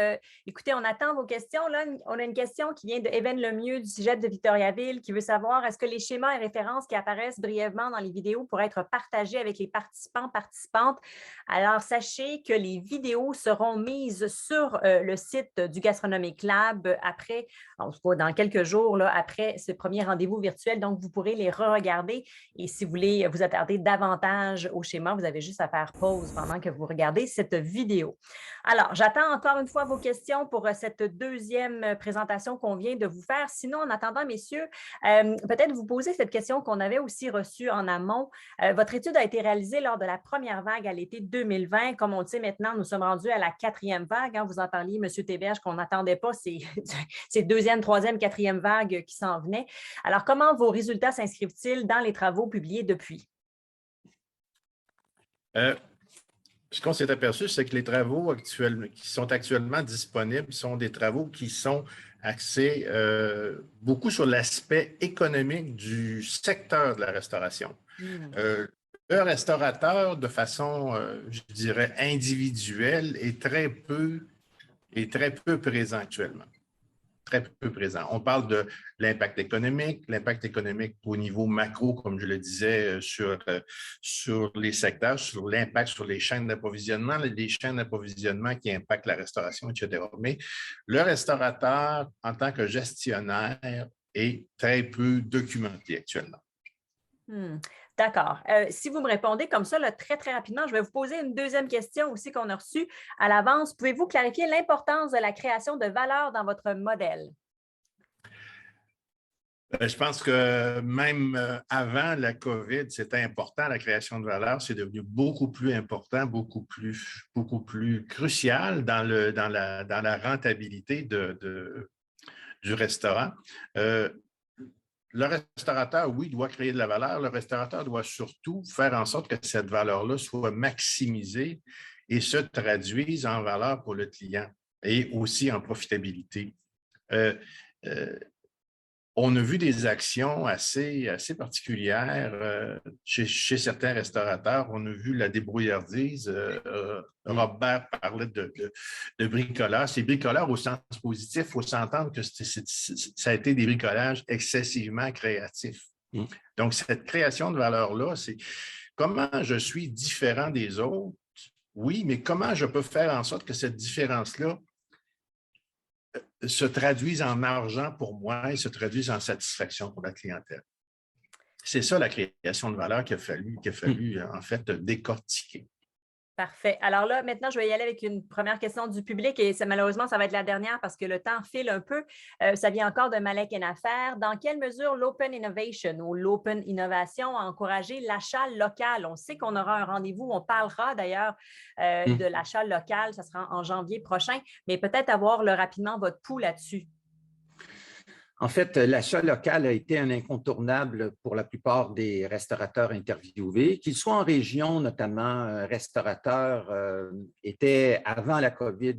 S1: Écoutez, on attend vos questions. Là, on a une question qui vient de Eben Lemieux du Cégep de Victoriaville qui veut savoir est-ce que les schémas et références qui apparaissent brièvement dans les vidéos pourraient être partagés avec les participantes. Alors, sachez que les vidéos seront mises sur le site du Gastronomic Lab après, en tout cas dans quelques jours, là, après ce premier rendez-vous virtuel. Donc, vous pourrez les re-regarder. Et si vous voulez vous attarder davantage au schéma, vous avez juste à faire pause pendant que vous regardez cette vidéo. Alors, j'attends encore une fois vos questions pour cette deuxième présentation qu'on vient de vous faire. Sinon, en attendant, messieurs, peut-être vous poser cette question qu'on avait aussi reçue en amont. Votre étude a été réalisée lors de la première vague à l'été 2020. Comme on le sait maintenant, nous sommes rendus à la 4e vague. Vous en parliez, M. Théberge, qu'on n'attendait pas ces deuxième, troisième, 4e vagues qui s'en venaient. Alors, comment vos résultats s'inscrivent-ils dans les travaux publiés depuis?
S7: Ce qu'on s'est aperçu, c'est que les travaux qui sont actuellement disponibles sont des travaux qui sont axés beaucoup sur l'aspect économique du secteur de la restauration. Le restaurateur, de façon, je dirais, individuelle, est très peu présent actuellement. Très peu présent. On parle de l'impact économique au niveau macro, comme je le disais, sur les secteurs, sur l'impact sur les chaînes d'approvisionnement, les chaînes d'approvisionnement qui impactent la restauration, etc. Mais le restaurateur, en tant que gestionnaire, est très peu documenté actuellement.
S1: D'accord. Si vous me répondez comme ça, là, très, très rapidement, je vais vous poser une deuxième question aussi qu'on a reçue à l'avance. Pouvez-vous clarifier l'importance de la création de valeur dans votre modèle?
S7: Je pense que même avant la COVID, c'était important, la création de valeur. C'est devenu beaucoup plus important, beaucoup plus crucial dans la rentabilité du restaurant. Le restaurateur, oui, doit créer de la valeur. Le restaurateur doit surtout faire en sorte que cette valeur-là soit maximisée et se traduise en valeur pour le client et aussi en profitabilité. On a vu des actions assez particulières chez certains restaurateurs. On a vu la débrouillardise. Robert parlait de bricolage. C'est bricoleur au sens positif. Il faut s'entendre que ça a été des bricolages excessivement créatifs. Donc, cette création de valeur-là, c'est comment je suis différent des autres? Oui, mais comment je peux faire en sorte que cette différence-là se traduisent en argent pour moi et se traduisent en satisfaction pour la clientèle. C'est ça la création de valeur qu'il a fallu en fait décortiquer.
S1: Parfait. Alors là, maintenant, je vais y aller avec une première question du public et malheureusement, ça va être la dernière parce que le temps file un peu. Ça vient encore de Malek Affaires. Dans quelle mesure l'Open Innovation ou l'Open Innovation a encouragé l'achat local? On sait qu'on aura un rendez-vous, on parlera d'ailleurs de l'achat local, ça sera en janvier prochain, mais peut-être avoir rapidement votre pouls là-dessus.
S6: En fait, l'achat local a été un incontournable pour la plupart des restaurateurs interviewés, qu'ils soient en région, notamment restaurateurs étaient avant la COVID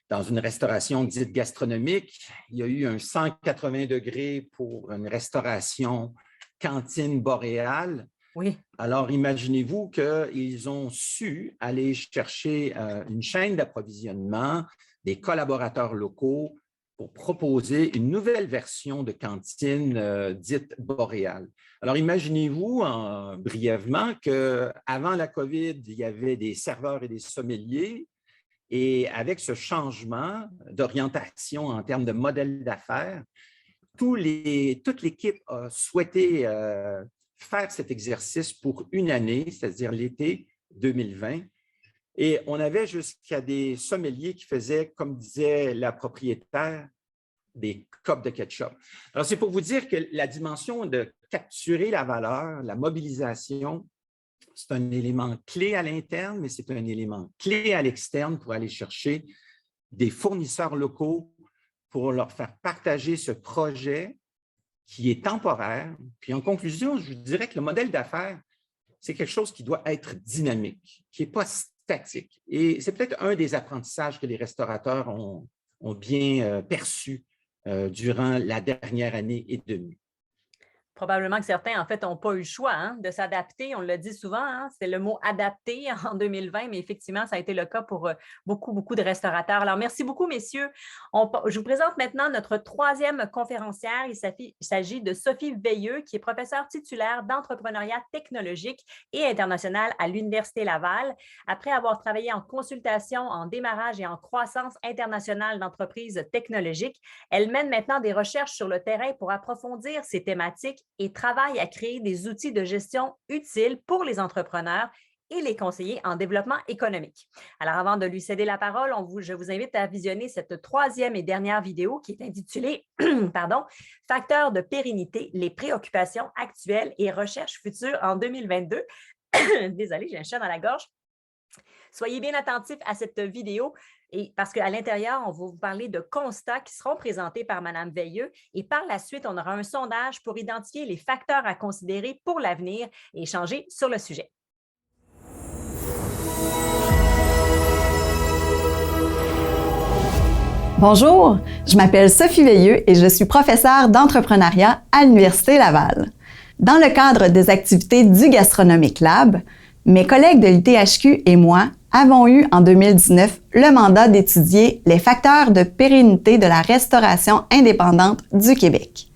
S6: dans une restauration dite gastronomique. Il y a eu un 180 degrés pour une restauration cantine boréale.
S1: Oui.
S6: Alors, imaginez-vous qu'ils ont su aller chercher une chaîne d'approvisionnement, des collaborateurs locaux pour proposer une nouvelle version de cantine dite boréale. Alors, imaginez-vous brièvement qu'avant la COVID, il y avait des serveurs et des sommeliers. Et avec ce changement d'orientation en termes de modèle d'affaires, toute l'équipe a souhaité faire cet exercice pour une année, c'est-à-dire l'été 2020. Et on avait jusqu'à des sommeliers qui faisaient, comme disait la propriétaire, des copes de ketchup. Alors, c'est pour vous dire que la dimension de capturer la valeur, la mobilisation, c'est un élément clé à l'interne, mais c'est un élément clé à l'externe pour aller chercher des fournisseurs locaux pour leur faire partager ce projet qui est temporaire. Puis en conclusion, je dirais que le modèle d'affaires, c'est quelque chose qui doit être dynamique, qui n'est pas statique. Et c'est peut-être un des apprentissages que les restaurateurs ont bien perçu durant la dernière année et demie.
S1: Probablement que certains, en fait, n'ont pas eu le choix de s'adapter. On le dit souvent, c'est le mot « adapter » en 2020, mais effectivement, ça a été le cas pour beaucoup de restaurateurs. Alors, merci beaucoup, messieurs. Je vous présente maintenant notre troisième conférencière. Il s'agit de Sophie Veilleux, qui est professeure titulaire d'entrepreneuriat technologique et international à l'Université Laval. Après avoir travaillé en consultation, en démarrage et en croissance internationale d'entreprises technologiques, elle mène maintenant des recherches sur le terrain pour approfondir ces thématiques et travaille à créer des outils de gestion utiles pour les entrepreneurs et les conseillers en développement économique. Alors, avant de lui céder la parole, je vous invite à visionner cette troisième et dernière vidéo qui est intitulée « Facteurs de pérennité, les préoccupations actuelles et recherches futures en 2022 ». Désolée, j'ai un chat dans la gorge. Soyez bien attentifs à cette vidéo parce qu'à l'intérieur, on va vous parler de constats qui seront présentés par Mme Veilleux et par la suite, on aura un sondage pour identifier les facteurs à considérer pour l'avenir et échanger sur le sujet.
S8: Bonjour, je m'appelle Sophie Veilleux et je suis professeure d'entrepreneuriat à l'Université Laval. Dans le cadre des activités du Gastronomic Lab, mes collègues de l'ITHQ et moi avons eu en 2019 le mandat d'étudier les facteurs de pérennité de la restauration indépendante du Québec.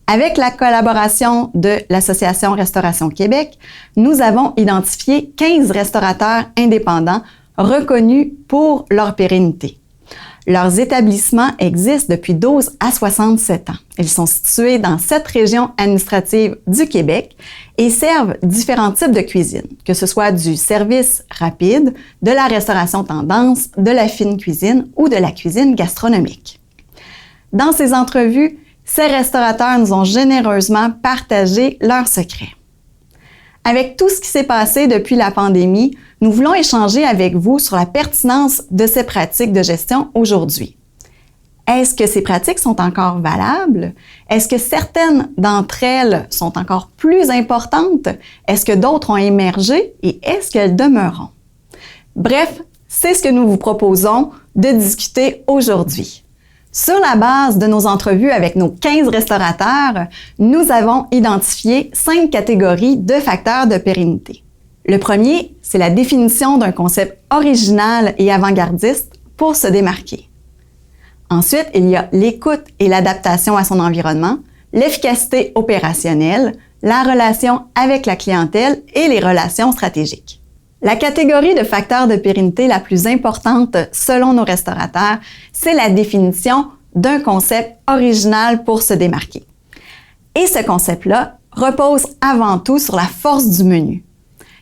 S8: Avec la collaboration de l'Association Restauration Québec, nous avons identifié 15 restaurateurs indépendants reconnus pour leur pérennité. Leurs établissements existent depuis 12 à 67 ans. Ils sont situés dans 7 régions administratives du Québec et servent différents types de cuisine, que ce soit du service rapide, de la restauration tendance, de la fine cuisine ou de la cuisine gastronomique. Dans ces entrevues, ces restaurateurs nous ont généreusement partagé leurs secrets. Avec tout ce qui s'est passé depuis la pandémie, nous voulons échanger avec vous sur la pertinence de ces pratiques de gestion aujourd'hui. Est-ce que ces pratiques sont encore valables? Est-ce que certaines d'entre elles sont encore plus importantes? Est-ce que d'autres ont émergé et est-ce qu'elles demeureront? Bref, c'est ce que nous vous proposons de discuter aujourd'hui. Sur la base de nos entrevues avec nos 15 restaurateurs, nous avons identifié 5 catégories de facteurs de pérennité. Le premier, c'est la définition d'un concept original et avant-gardiste pour se démarquer. Ensuite, il y a l'écoute et l'adaptation à son environnement, l'efficacité opérationnelle, la relation avec la clientèle et les relations stratégiques. La catégorie de facteurs de pérennité la plus importante selon nos restaurateurs, c'est la définition d'un concept original pour se démarquer. Et ce concept-là repose avant tout sur la force du menu.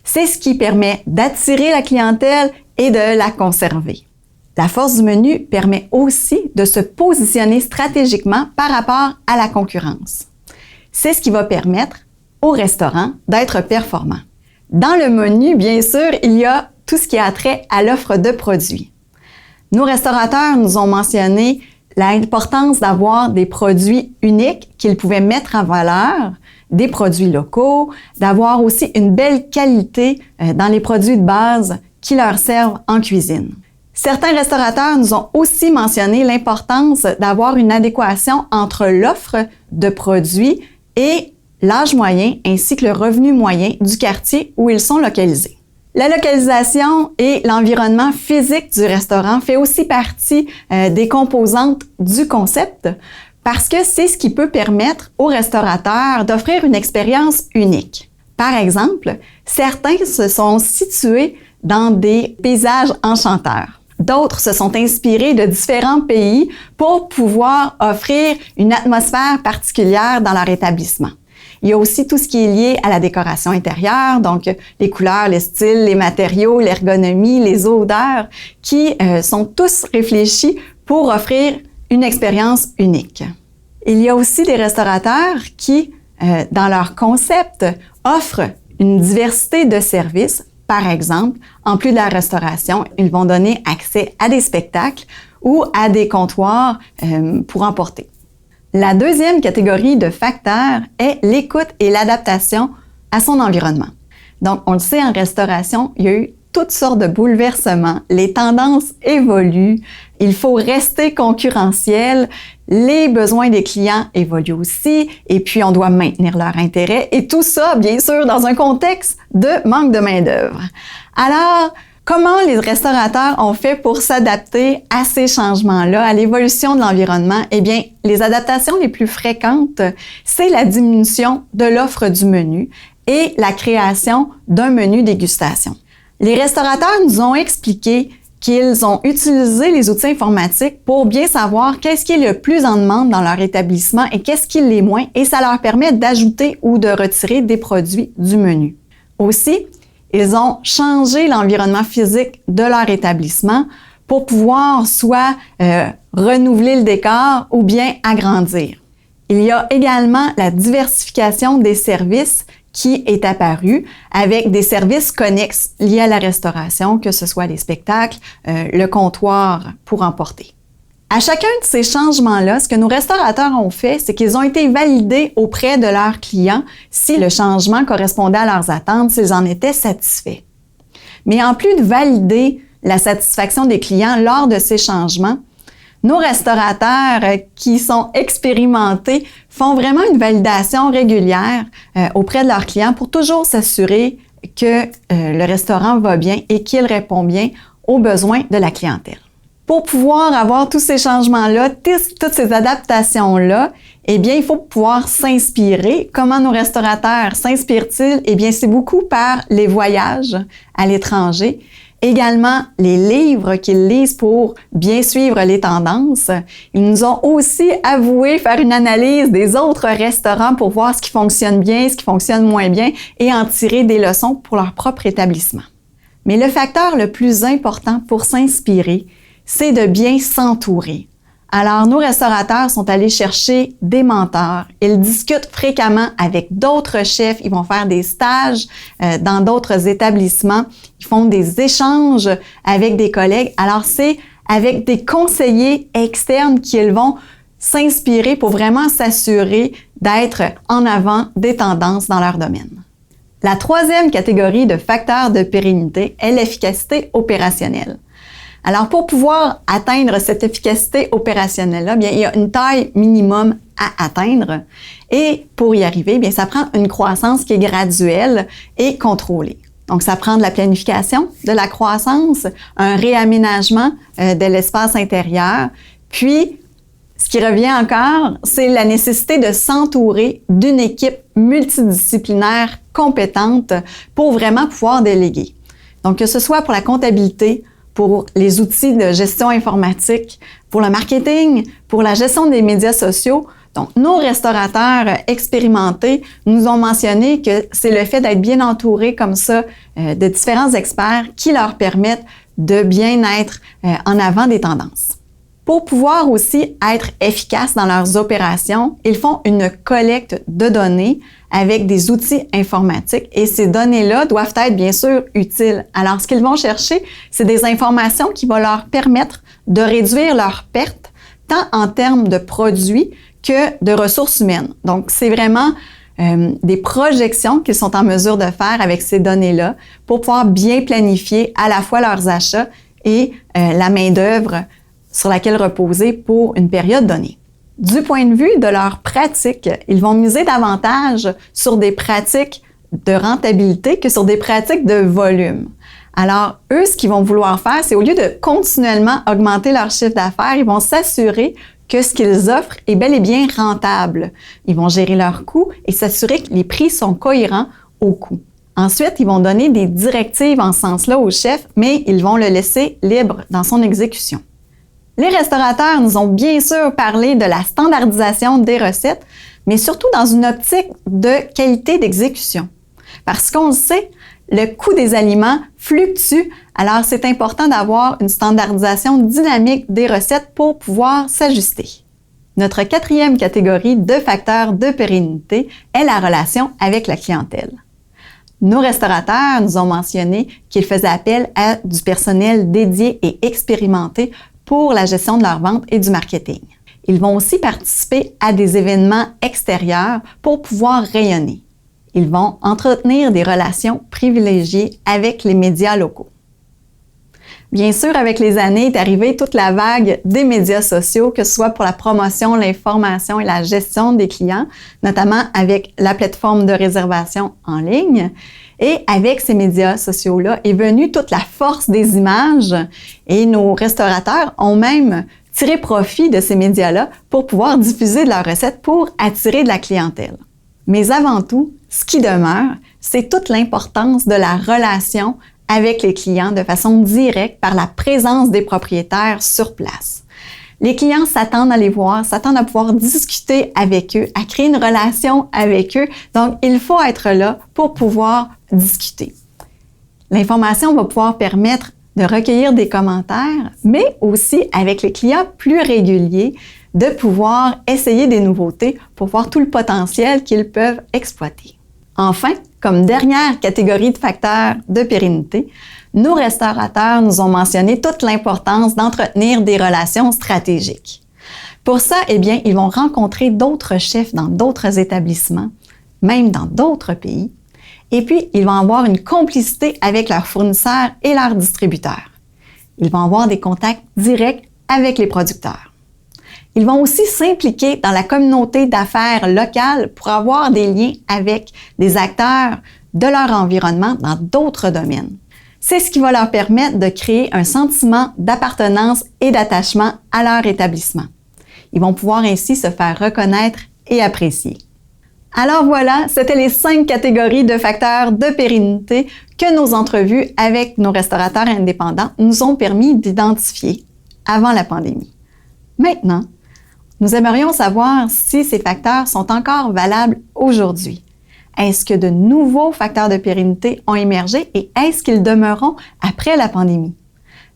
S8: C'est ce qui permet d'attirer la clientèle et de la conserver. La force du menu permet aussi de se positionner stratégiquement par rapport à la concurrence. C'est ce qui va permettre au restaurant d'être performant. Dans le menu, bien sûr, il y a tout ce qui a trait à l'offre de produits. Nos restaurateurs nous ont mentionné l'importance d'avoir des produits uniques qu'ils pouvaient mettre en valeur, des produits locaux, d'avoir aussi une belle qualité dans les produits de base qui leur servent en cuisine. Certains restaurateurs nous ont aussi mentionné l'importance d'avoir une adéquation entre l'offre de produits et l'âge moyen ainsi que le revenu moyen du quartier où ils sont localisés. La localisation et l'environnement physique du restaurant fait aussi partie des composantes du concept parce que c'est ce qui peut permettre aux restaurateurs d'offrir une expérience unique. Par exemple, certains se sont situés dans des paysages enchanteurs. D'autres se sont inspirés de différents pays pour pouvoir offrir une atmosphère particulière dans leur établissement. Il y a aussi tout ce qui est lié à la décoration intérieure, donc les couleurs, les styles, les matériaux, l'ergonomie, les odeurs, qui sont tous réfléchis pour offrir une expérience unique. Il y a aussi des restaurateurs qui, dans leur concept, offrent une diversité de services. Par exemple, en plus de la restauration, ils vont donner accès à des spectacles ou à des comptoirs pour emporter. La deuxième catégorie de facteurs est l'écoute et l'adaptation à son environnement. Donc, on le sait, en restauration, il y a eu toutes sortes de bouleversements, les tendances évoluent, il faut rester concurrentiel, les besoins des clients évoluent aussi, et puis on doit maintenir leur intérêt, et tout ça, bien sûr, dans un contexte de manque de main-d'œuvre. Alors, comment les restaurateurs ont fait pour s'adapter à ces changements-là, à l'évolution de l'environnement? Eh bien, les adaptations les plus fréquentes, c'est la diminution de l'offre du menu et la création d'un menu dégustation. Les restaurateurs nous ont expliqué qu'ils ont utilisé les outils informatiques pour bien savoir qu'est-ce qui est le plus en demande dans leur établissement et qu'est-ce qui l'est moins, et ça leur permet d'ajouter ou de retirer des produits du menu. Aussi, ils ont changé l'environnement physique de leur établissement pour pouvoir soit renouveler le décor ou bien agrandir. Il y a également la diversification des services qui est apparue avec des services connexes liés à la restauration, que ce soit les spectacles, le comptoir pour emporter. À chacun de ces changements-là, ce que nos restaurateurs ont fait, c'est qu'ils ont été validés auprès de leurs clients si le changement correspondait à leurs attentes, s'ils en étaient satisfaits. Mais en plus de valider la satisfaction des clients lors de ces changements, nos restaurateurs qui sont expérimentés font vraiment une validation régulière auprès de leurs clients pour toujours s'assurer que le restaurant va bien et qu'il répond bien aux besoins de la clientèle. Pour pouvoir avoir tous ces changements-là, toutes ces adaptations-là, eh bien, il faut pouvoir s'inspirer. Comment nos restaurateurs s'inspirent-ils? Eh bien, c'est beaucoup par les voyages à l'étranger. Également, les livres qu'ils lisent pour bien suivre les tendances. Ils nous ont aussi avoué faire une analyse des autres restaurants pour voir ce qui fonctionne bien, ce qui fonctionne moins bien et en tirer des leçons pour leur propre établissement. Mais le facteur le plus important pour s'inspirer, c'est de bien s'entourer. Alors, nos restaurateurs sont allés chercher des mentors. Ils discutent fréquemment avec d'autres chefs. Ils vont faire des stages dans d'autres établissements. Ils font des échanges avec des collègues. Alors, c'est avec des conseillers externes qu'ils vont s'inspirer pour vraiment s'assurer d'être en avant des tendances dans leur domaine. La troisième catégorie de facteurs de pérennité est l'efficacité opérationnelle. Alors, pour pouvoir atteindre cette efficacité opérationnelle-là, bien, il y a une taille minimum à atteindre. Et pour y arriver, bien, ça prend une croissance qui est graduelle et contrôlée. Donc, ça prend de la planification, de la croissance, un réaménagement de l'espace intérieur. Puis, ce qui revient encore, c'est la nécessité de s'entourer d'une équipe multidisciplinaire compétente pour vraiment pouvoir déléguer. Donc, que ce soit pour la comptabilité, pour les outils de gestion informatique, pour le marketing, pour la gestion des médias sociaux. Donc, nos restaurateurs expérimentés nous ont mentionné que c'est le fait d'être bien entourés comme ça de différents experts qui leur permettent de bien être en avant des tendances. Pour pouvoir aussi être efficaces dans leurs opérations, ils font une collecte de données avec des outils informatiques et ces données-là doivent être bien sûr utiles. Alors, ce qu'ils vont chercher, c'est des informations qui vont leur permettre de réduire leurs pertes, tant en termes de produits que de ressources humaines. Donc, c'est vraiment des projections qu'ils sont en mesure de faire avec ces données-là pour pouvoir bien planifier à la fois leurs achats et la main-d'œuvre sur laquelle reposer pour une période donnée. Du point de vue de leurs pratiques, ils vont miser davantage sur des pratiques de rentabilité que sur des pratiques de volume. Alors, eux, ce qu'ils vont vouloir faire, c'est au lieu de continuellement augmenter leur chiffre d'affaires, ils vont s'assurer que ce qu'ils offrent est bel et bien rentable. Ils vont gérer leurs coûts et s'assurer que les prix sont cohérents aux coûts. Ensuite, ils vont donner des directives en ce sens-là au chef, mais ils vont le laisser libre dans son exécution. Les restaurateurs nous ont bien sûr parlé de la standardisation des recettes, mais surtout dans une optique de qualité d'exécution. Parce qu'on le sait, le coût des aliments fluctue, alors c'est important d'avoir une standardisation dynamique des recettes pour pouvoir s'ajuster. Notre quatrième catégorie de facteurs de pérennité est la relation avec la clientèle. Nos restaurateurs nous ont mentionné qu'ils faisaient appel à du personnel dédié et expérimenté pour la gestion de leur vente et du marketing. Ils vont aussi participer à des événements extérieurs pour pouvoir rayonner. Ils vont entretenir des relations privilégiées avec les médias locaux. Bien sûr, avec les années est arrivée toute la vague des médias sociaux, que ce soit pour la promotion, l'information et la gestion des clients, notamment avec la plateforme de réservation en ligne. Et avec ces médias sociaux-là est venue toute la force des images et nos restaurateurs ont même tiré profit de ces médias-là pour pouvoir diffuser de leurs recettes pour attirer de la clientèle. Mais avant tout, ce qui demeure, c'est toute l'importance de la relation avec les clients de façon directe par la présence des propriétaires sur place. Les clients s'attendent à les voir, s'attendent à pouvoir discuter avec eux, à créer une relation avec eux. Donc, il faut être là pour pouvoir discuter. L'information va pouvoir permettre de recueillir des commentaires, mais aussi avec les clients plus réguliers, de pouvoir essayer des nouveautés pour voir tout le potentiel qu'ils peuvent exploiter. Enfin, comme dernière catégorie de facteurs de pérennité, nos restaurateurs nous ont mentionné toute l'importance d'entretenir des relations stratégiques. Pour ça, eh bien, ils vont rencontrer d'autres chefs dans d'autres établissements, même dans d'autres pays, et puis ils vont avoir une complicité avec leurs fournisseurs et leurs distributeurs. Ils vont avoir des contacts directs avec les producteurs. Ils vont aussi s'impliquer dans la communauté d'affaires locale pour avoir des liens avec des acteurs de leur environnement dans d'autres domaines. C'est ce qui va leur permettre de créer un sentiment d'appartenance et d'attachement à leur établissement. Ils vont pouvoir ainsi se faire reconnaître et apprécier. Alors voilà, c'était les 5 catégories de facteurs de pérennité que nos entrevues avec nos restaurateurs indépendants nous ont permis d'identifier avant la pandémie. Maintenant, nous aimerions savoir si ces facteurs sont encore valables aujourd'hui. Est-ce que de nouveaux facteurs de pérennité ont émergé et est-ce qu'ils demeureront après la pandémie?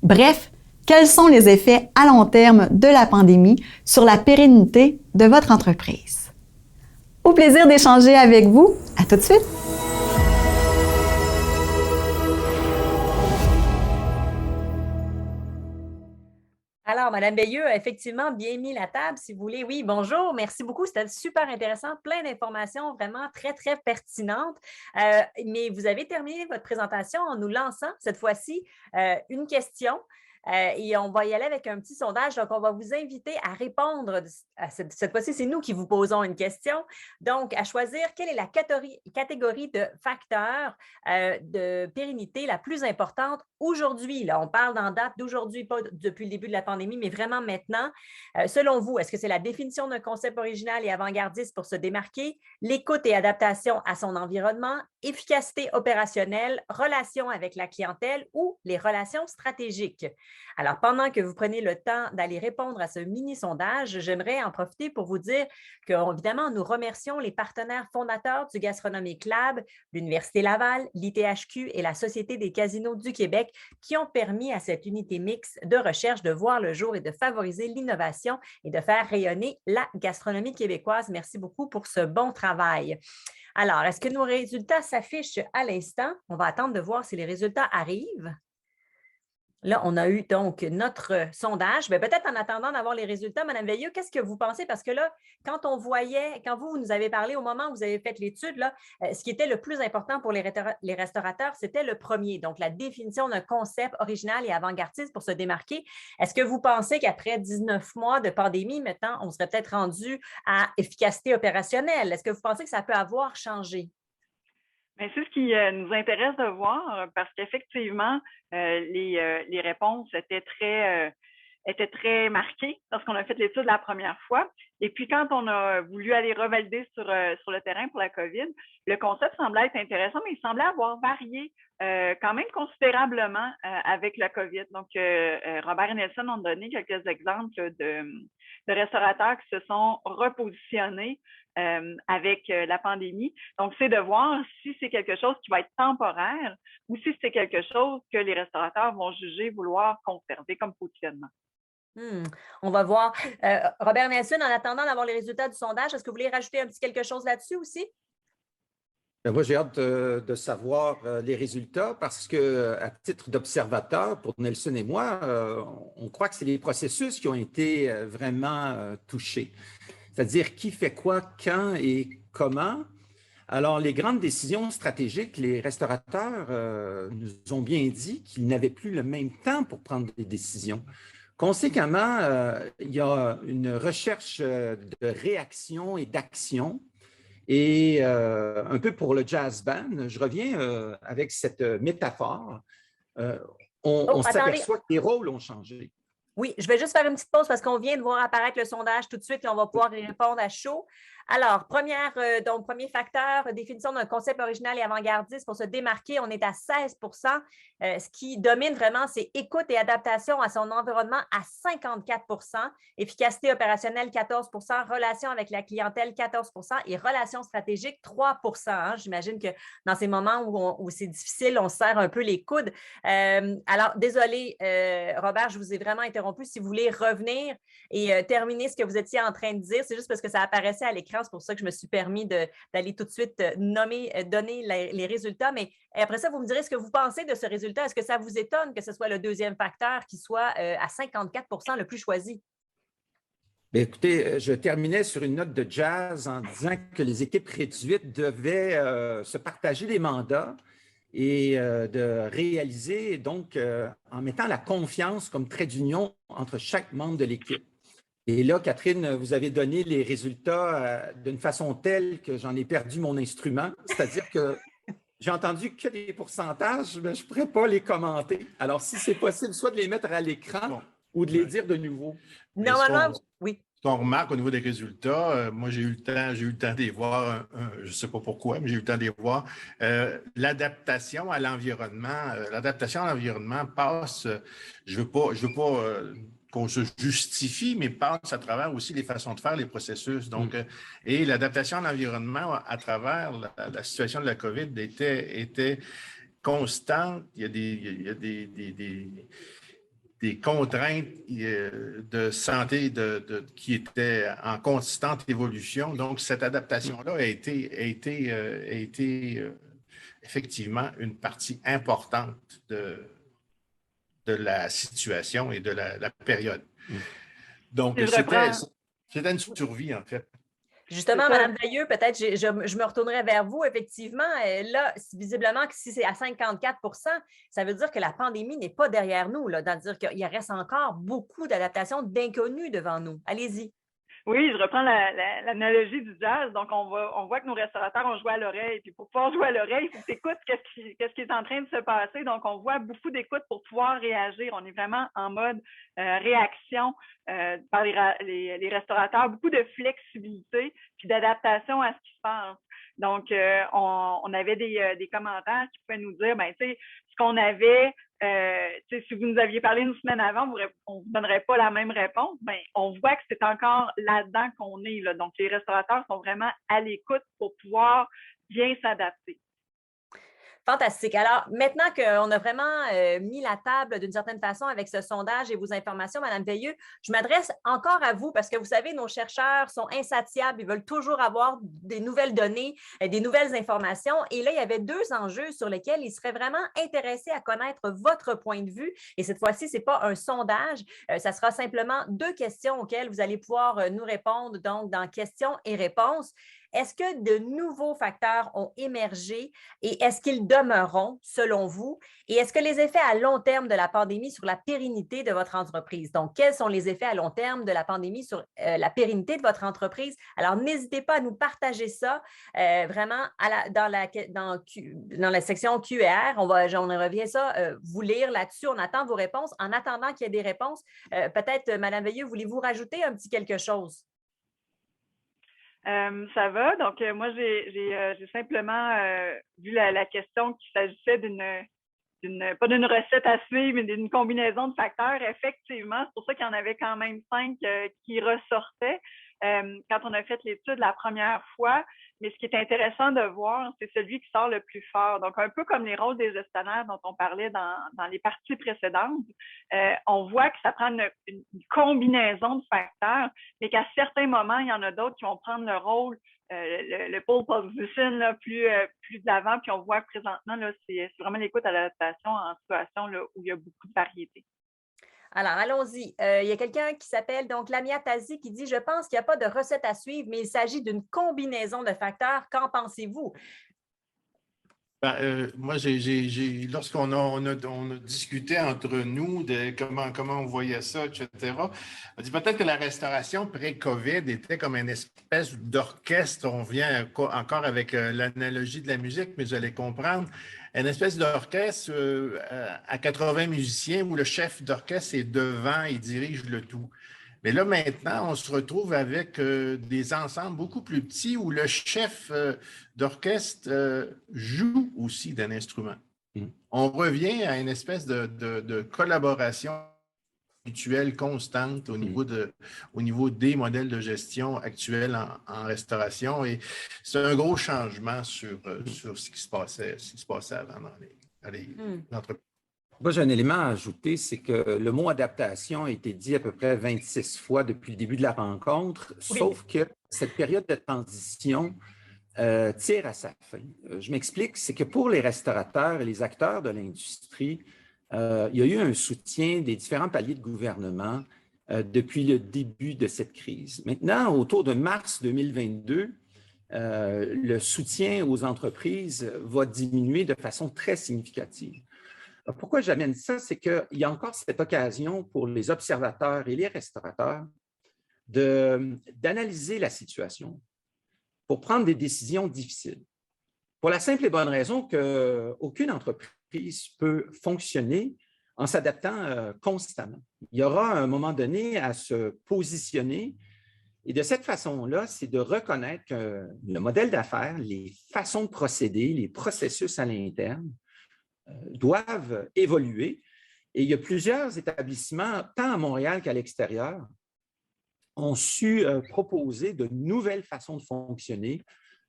S8: Bref, quels sont les effets à long terme de la pandémie sur la pérennité de votre entreprise? Au plaisir d'échanger avec vous. À tout de suite!
S1: Alors, Mme Veilleux a effectivement bien mis la table, si vous voulez. Oui, bonjour, merci beaucoup. C'était super intéressant, plein d'informations vraiment très, très pertinentes. Mais vous avez terminé votre présentation en nous lançant cette fois-ci une question. Et on va y aller avec un petit sondage. Donc, on va vous inviter à répondre. Cette fois-ci, c'est nous qui vous posons une question. Donc, à choisir quelle est la catégorie de facteurs de pérennité la plus importante aujourd'hui. Là, on parle en date d'aujourd'hui, pas depuis le début de la pandémie, mais vraiment maintenant. Selon vous, est-ce que c'est la définition d'un concept original et avant-gardiste pour se démarquer, l'écoute et adaptation à son environnement, efficacité opérationnelle, relation avec la clientèle ou les relations stratégiques? Alors, pendant que vous prenez le temps d'aller répondre à ce mini-sondage, j'aimerais en profiter pour vous dire qu'évidemment, nous remercions les partenaires fondateurs du Gastronomic Lab, l'Université Laval, l'ITHQ et la Société des casinos du Québec qui ont permis à cette unité mixte de recherche de voir le jour et de favoriser l'innovation et de faire rayonner la gastronomie québécoise. Merci beaucoup pour ce bon travail. Alors, est-ce que nos résultats s'affichent à l'instant? On va attendre de voir si les résultats arrivent. Là, on a eu donc notre sondage. Mais peut-être en attendant d'avoir les résultats, Mme Veilleux, qu'est-ce que vous pensez? Parce que là, quand vous nous avez parlé au moment où vous avez fait l'étude, ce qui était le plus important pour les restaurateurs, c'était le premier, donc la définition d'un concept original et avant-gardiste pour se démarquer. Est-ce que vous pensez qu'après 19 mois de pandémie, maintenant, on serait peut-être rendu à efficacité opérationnelle? Est-ce que vous pensez que ça peut avoir changé?
S9: Bien, c'est ce qui nous intéresse de voir parce qu'effectivement, les réponses étaient très marquées lorsqu'on a fait l'étude la première fois. Et puis, quand on a voulu aller revalider sur le terrain pour la COVID, le concept semblait être intéressant, mais il semblait avoir varié quand même considérablement avec la COVID. Donc, Robert et Nelson ont donné quelques exemples de restaurateurs qui se sont repositionnés avec la pandémie. Donc, c'est de voir si c'est quelque chose qui va être temporaire ou si c'est quelque chose que les restaurateurs vont juger vouloir conserver comme positionnement.
S1: On va voir. Robert Nelson, en attendant d'avoir les résultats du sondage, est-ce que vous voulez rajouter un petit quelque chose là-dessus aussi?
S6: Moi, j'ai hâte de savoir les résultats parce que, à titre d'observateur, pour Nelson et moi, on croit que c'est les processus qui ont été vraiment touchés. C'est-à-dire qui fait quoi, quand et comment. Alors, les grandes décisions stratégiques, les restaurateurs nous ont bien dit qu'ils n'avaient plus le même temps pour prendre des décisions. Conséquemment, il y a une recherche de réaction et d'action. Et un peu pour le jazz band, je reviens avec cette métaphore. On s'aperçoit que les rôles ont changé.
S1: Oui, je vais juste faire une petite pause parce qu'on vient de voir apparaître le sondage tout de suite et on va pouvoir y répondre à chaud. Alors, premier facteur, définition d'un concept original et avant-gardiste pour se démarquer, on est à 16 Ce qui domine vraiment, c'est écoute et adaptation à son environnement à 54 efficacité opérationnelle 14 relation avec la clientèle 14 et relations stratégiques 3 J'imagine que dans ces moments où c'est difficile, on se serre un peu les coudes. Alors, désolé, Robert, je vous ai vraiment interrompu. Si vous voulez revenir et terminer ce que vous étiez en train de dire, c'est juste parce que ça apparaissait à l'écran. C'est pour ça que je me suis permis d'aller tout de suite donner les résultats. Mais après ça, vous me direz ce que vous pensez de ce résultat. Est-ce que ça vous étonne que ce soit le deuxième facteur qui soit à 54 le plus choisi?
S6: Bien, écoutez, je terminais sur une note de jazz en disant que les équipes réduites devaient se partager les mandats et de réaliser, donc, en mettant la confiance comme trait d'union entre chaque membre de l'équipe. Et là, Catherine, vous avez donné les résultats d'une façon telle que j'en ai perdu mon instrument. C'est-à-dire que j'ai entendu que des pourcentages, mais je ne pourrais pas les commenter. Alors, si c'est possible, soit de les mettre à l'écran ou de les dire de nouveau.
S1: Normalement, oui.
S7: Ce qu'on remarque au niveau des résultats, moi, j'ai eu le temps de les voir, je ne sais pas pourquoi, mais j'ai eu le temps de les voir. L'adaptation à l'environnement passe, je veux pas qu'on se justifie, mais passe à travers aussi les façons de faire, les processus. Donc, et l'adaptation à l'environnement à travers la situation de la COVID était constante. Il y a des contraintes de santé qui étaient en constante évolution. Donc, cette adaptation-là a été effectivement une partie importante de la situation et de la période. Donc, c'était une survie, en fait.
S1: Justement, Mme Veilleux, peut-être je me retournerai vers vous. Effectivement, là, visiblement, si c'est à 54 ça veut dire que la pandémie n'est pas derrière nous, là, c'est-à-dire qu'il reste encore beaucoup d'adaptations, d'inconnus devant nous. Allez-y.
S9: Oui, je reprends l'analogie du jazz. Donc, on voit que nos restaurateurs ont joué à l'oreille. Puis pour pouvoir jouer à l'oreille, il faut que tu écoutes qu'est-ce qui est en train de se passer. Donc, on voit beaucoup d'écoute pour pouvoir réagir. On est vraiment en mode réaction par les restaurateurs, beaucoup de flexibilité puis d'adaptation à ce qui se passe. Donc, on avait des commentaires qui pouvaient nous dire, ben, tu sais, ce qu'on avait, si vous nous aviez parlé une semaine avant, on ne vous donnerait pas la même réponse. Ben, on voit que c'est encore là-dedans qu'on est. Là. Donc, les restaurateurs sont vraiment à l'écoute pour pouvoir bien s'adapter.
S1: Fantastique. Alors, maintenant qu'on a vraiment mis la table d'une certaine façon avec ce sondage et vos informations, Mme Veilleux, je m'adresse encore à vous parce que vous savez, nos chercheurs sont insatiables, ils veulent toujours avoir des nouvelles données, des nouvelles informations. Et là, il y avait 2 enjeux sur lesquels ils seraient vraiment intéressés à connaître votre point de vue. Et cette fois-ci, ce n'est pas un sondage, ça sera simplement 2 questions auxquelles vous allez pouvoir nous répondre, donc dans questions et réponses. Est-ce que de nouveaux facteurs ont émergé et est-ce qu'ils demeureront selon vous? Et est-ce que les effets à long terme de la pandémie sur la pérennité de votre entreprise? Donc, quels sont les effets à long terme de la pandémie sur la pérennité de votre entreprise? Alors, n'hésitez pas à nous partager ça vraiment dans la section Q&R. On revient ça, vous lire là-dessus. On attend vos réponses. En attendant qu'il y ait des réponses, peut-être, Mme Veilleux, voulez-vous rajouter un petit quelque chose?
S9: Ça va. Donc, moi, j'ai simplement vu la question qu'il s'agissait pas d'une recette à suivre, mais d'une combinaison de facteurs. Effectivement, c'est pour ça qu'il y en avait quand même 5 qui ressortaient quand on a fait l'étude la première fois. Mais ce qui est intéressant de voir, c'est celui qui sort le plus fort. Donc, un peu comme les rôles des gestionnaires dont on parlait dans les parties précédentes, on voit que ça prend une combinaison de facteurs, mais qu'à certains moments, il y en a d'autres qui vont prendre le rôle, le pole position là, plus de l'avant. Puis on voit que présentement, là, c'est vraiment l'écoute à l'adaptation en situation là, où il y a beaucoup de variété.
S1: Alors, allons-y. Il y a quelqu'un qui s'appelle donc Lamia Tazi qui dit « Je pense qu'il n'y a pas de recette à suivre, mais il s'agit d'une combinaison de facteurs. Qu'en pensez-vous? »
S7: Moi, lorsqu'on a discuté entre nous de comment on voyait ça, etc., on dit peut-être que la restauration pré-COVID était comme une espèce d'orchestre. On vient encore avec l'analogie de la musique, mais vous allez comprendre, une espèce d'orchestre à 80 musiciens où le chef d'orchestre est devant et dirige le tout. Mais là, maintenant, on se retrouve avec des ensembles beaucoup plus petits où le chef d'orchestre joue aussi d'un instrument. On revient à une espèce de collaboration mutuelle constante au niveau des modèles de gestion actuels en restauration. Et c'est un gros changement sur ce qui se passait avant dans les entreprises.
S6: Moi, j'ai un élément à ajouter, c'est que le mot adaptation a été dit à peu près 26 fois depuis le début de la rencontre, oui. Sauf que cette période de transition tire à sa fin. Je m'explique, c'est que pour les restaurateurs et les acteurs de l'industrie, il y a eu un soutien des différents paliers de gouvernement depuis le début de cette crise. Maintenant, autour de mars 2022, le soutien aux entreprises va diminuer de façon très significative. Alors, pourquoi j'amène ça? C'est qu'il y a encore cette occasion pour les observateurs et les restaurateurs d'analyser la situation pour prendre des décisions difficiles. Pour la simple et bonne raison qu'aucune entreprise peut fonctionner en s'adaptant constamment. Il y aura un moment donné à se positionner et de cette façon-là, c'est de reconnaître que le modèle d'affaires, les façons de procéder, les processus à l'interne doivent évoluer. Et il y a plusieurs établissements, tant à Montréal qu'à l'extérieur, ont su proposer de nouvelles façons de fonctionner,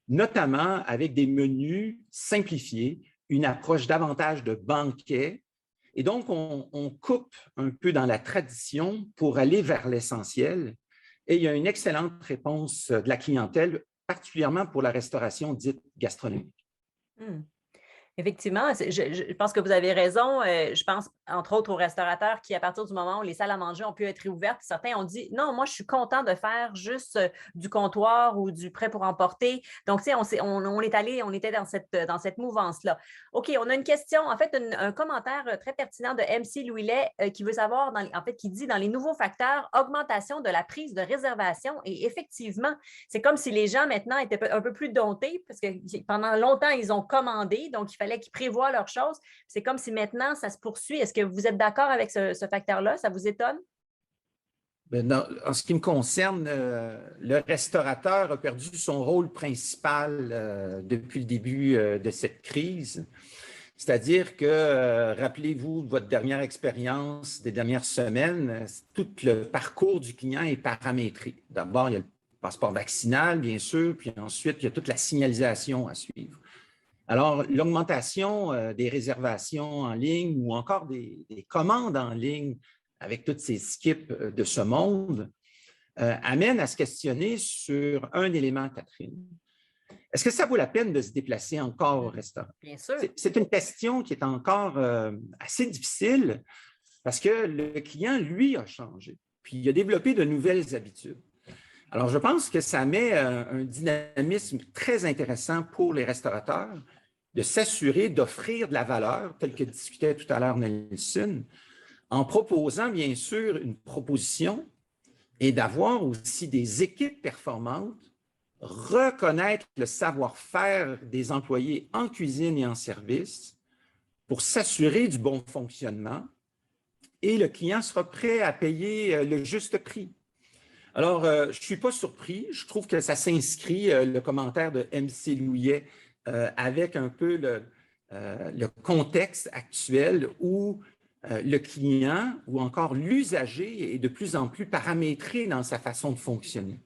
S6: notamment avec des menus simplifiés, une approche davantage de banquet. Et donc, on coupe un peu dans la tradition pour aller vers l'essentiel. Et il y a une excellente réponse de la clientèle, particulièrement pour la restauration dite gastronomique.
S1: Effectivement, je pense que vous avez raison. Je pense, entre autres, aux restaurateurs qui, à partir du moment où les salles à manger ont pu être réouvertes, certains ont dit « Non, moi, je suis content de faire juste du comptoir ou du prêt pour emporter. » Donc, tu sais, on est allé, on était dans cette mouvance-là. OK, on a une question, en fait, un commentaire très pertinent de MC Louilet qui veut savoir, qui dit « Dans les nouveaux facteurs, augmentation de la prise de réservation. » Et effectivement, c'est comme si les gens, maintenant, étaient un peu plus domptés parce que pendant longtemps, ils ont commandé, donc il fallait qu'ils prévoient leurs choses. C'est comme si maintenant, ça se poursuit. Est-ce que vous êtes d'accord avec ce facteur-là? Ça vous étonne?
S6: En ce qui me concerne, le restaurateur a perdu son rôle principal depuis le début de cette crise. C'est-à-dire que, rappelez-vous de votre dernière expérience des dernières semaines, tout le parcours du client est paramétré. D'abord, il y a le passeport vaccinal, bien sûr, puis ensuite, il y a toute la signalisation à suivre. Alors, l'augmentation des réservations en ligne ou encore des commandes en ligne avec tous ces skips de ce monde amène à se questionner sur un élément, Catherine. Est-ce que ça vaut la peine de se déplacer encore au restaurant?
S1: Bien sûr.
S6: C'est une question qui est encore assez difficile parce que le client, lui, a changé. Puis il a développé de nouvelles habitudes. Alors, je pense que ça met un dynamisme très intéressant pour les restaurateurs de s'assurer d'offrir de la valeur, telle que discutait tout à l'heure Nelson, en proposant, bien sûr, une proposition et d'avoir aussi des équipes performantes, reconnaître le savoir-faire des employés en cuisine et en service pour s'assurer du bon fonctionnement et le client sera prêt à payer le juste prix. Alors, je ne suis pas surpris. Je trouve que ça s'inscrit, le commentaire de MC Louillet, avec un peu le contexte actuel où le client ou encore l'usager est de plus en plus paramétré dans sa façon de fonctionner.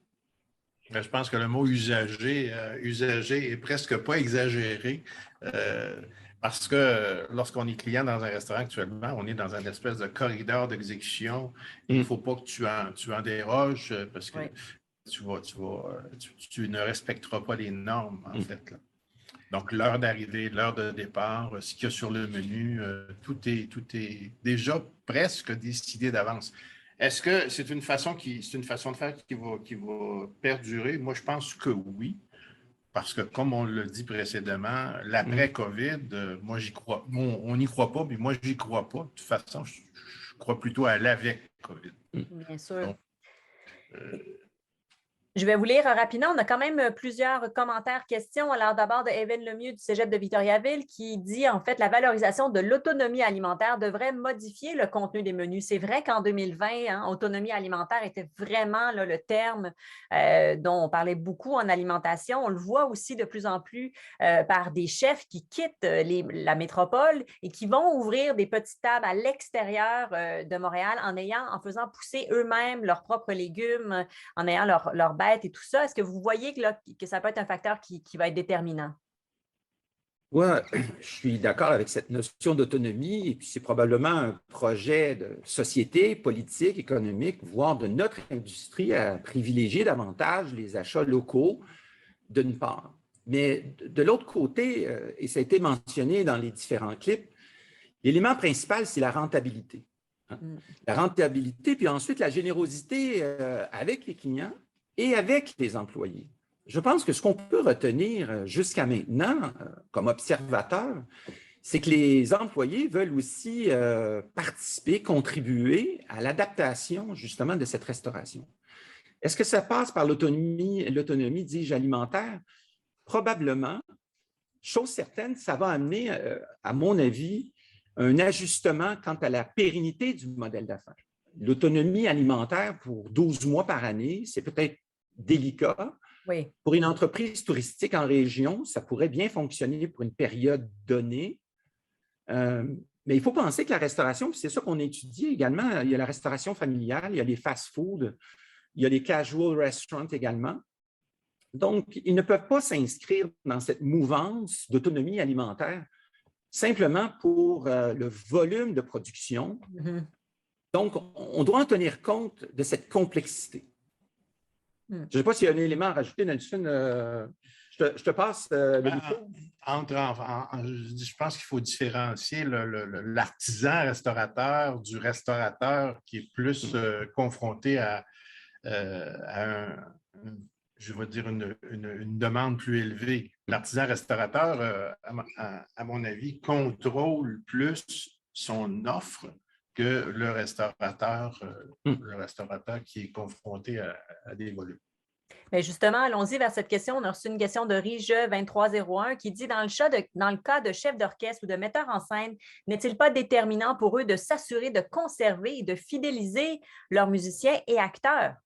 S7: Je pense que le mot usager est presque pas exagéré. Parce que lorsqu'on est client dans un restaurant actuellement, on est dans une espèce de corridor d'exécution. Il ne faut pas que tu en déroges parce que tu ne respecteras pas les normes, en fait. Là. Donc, l'heure d'arrivée, l'heure de départ, ce qu'il y a sur le menu, tout est déjà presque décidé d'avance. Est-ce que c'est une façon de faire qui va perdurer? Moi, je pense que oui. Parce que, comme on l'a dit précédemment, l'après-COVID, moi, j'y crois. On n'y croit pas, mais moi, j'y crois pas. De toute façon, je crois plutôt à l'avec-COVID.
S1: Bien sûr.
S7: Donc,
S1: je vais vous lire rapidement. On a quand même plusieurs commentaires, questions. Alors, d'abord, de Evan Lemieux du Cégep de Victoriaville qui dit, en fait, la valorisation de l'autonomie alimentaire devrait modifier le contenu des menus. C'est vrai qu'en 2020, autonomie alimentaire était vraiment là, le terme dont on parlait beaucoup en alimentation. On le voit aussi de plus en plus par des chefs qui quittent la métropole et qui vont ouvrir des petites tables à l'extérieur de Montréal en faisant pousser eux-mêmes leurs propres légumes, en ayant leur bête et tout ça. Est-ce que vous voyez que ça peut être un facteur qui va être déterminant?
S6: Oui, je suis d'accord avec cette notion d'autonomie et puis c'est probablement un projet de société, politique, économique, voire de notre industrie à privilégier davantage les achats locaux, d'une part. Mais de l'autre côté, et ça a été mentionné dans les différents clips, l'élément principal, c'est la rentabilité. La rentabilité, puis ensuite la générosité avec les clients et avec les employés. Je pense que ce qu'on peut retenir jusqu'à maintenant, comme observateur, c'est que les employés veulent aussi participer, contribuer à l'adaptation justement de cette restauration. Est-ce que ça passe par l'autonomie, dis-je, alimentaire? Probablement. Chose certaine, ça va amener, à mon avis, un ajustement quant à la pérennité du modèle d'affaires. L'autonomie alimentaire pour 12 mois par année, c'est peut-être délicat.
S1: Oui.
S6: Pour une entreprise touristique en région, ça pourrait bien fonctionner pour une période donnée. Mais il faut penser que la restauration, c'est ça qu'on étudie également, il y a la restauration familiale, il y a les fast-food, il y a les casual restaurants également. Donc, ils ne peuvent pas s'inscrire dans cette mouvance d'autonomie alimentaire simplement pour le volume de production. Donc, on doit en tenir compte de cette complexité. Je ne sais pas s'il y a un élément à rajouter, Nelson. Je te passe le micro.
S7: Je pense qu'il faut différencier l'artisan restaurateur du restaurateur qui est plus confronté à je vais dire, une demande plus élevée. L'artisan restaurateur, à mon avis, contrôle plus son offre que le restaurateur qui est confronté à des volumes.
S1: Bien justement, allons-y vers cette question. On a reçu une question de Rige 2301 qui dit dans le cas de chef d'orchestre ou de metteur en scène, n'est-il pas déterminant pour eux de s'assurer de conserver et de fidéliser leurs musiciens et acteurs?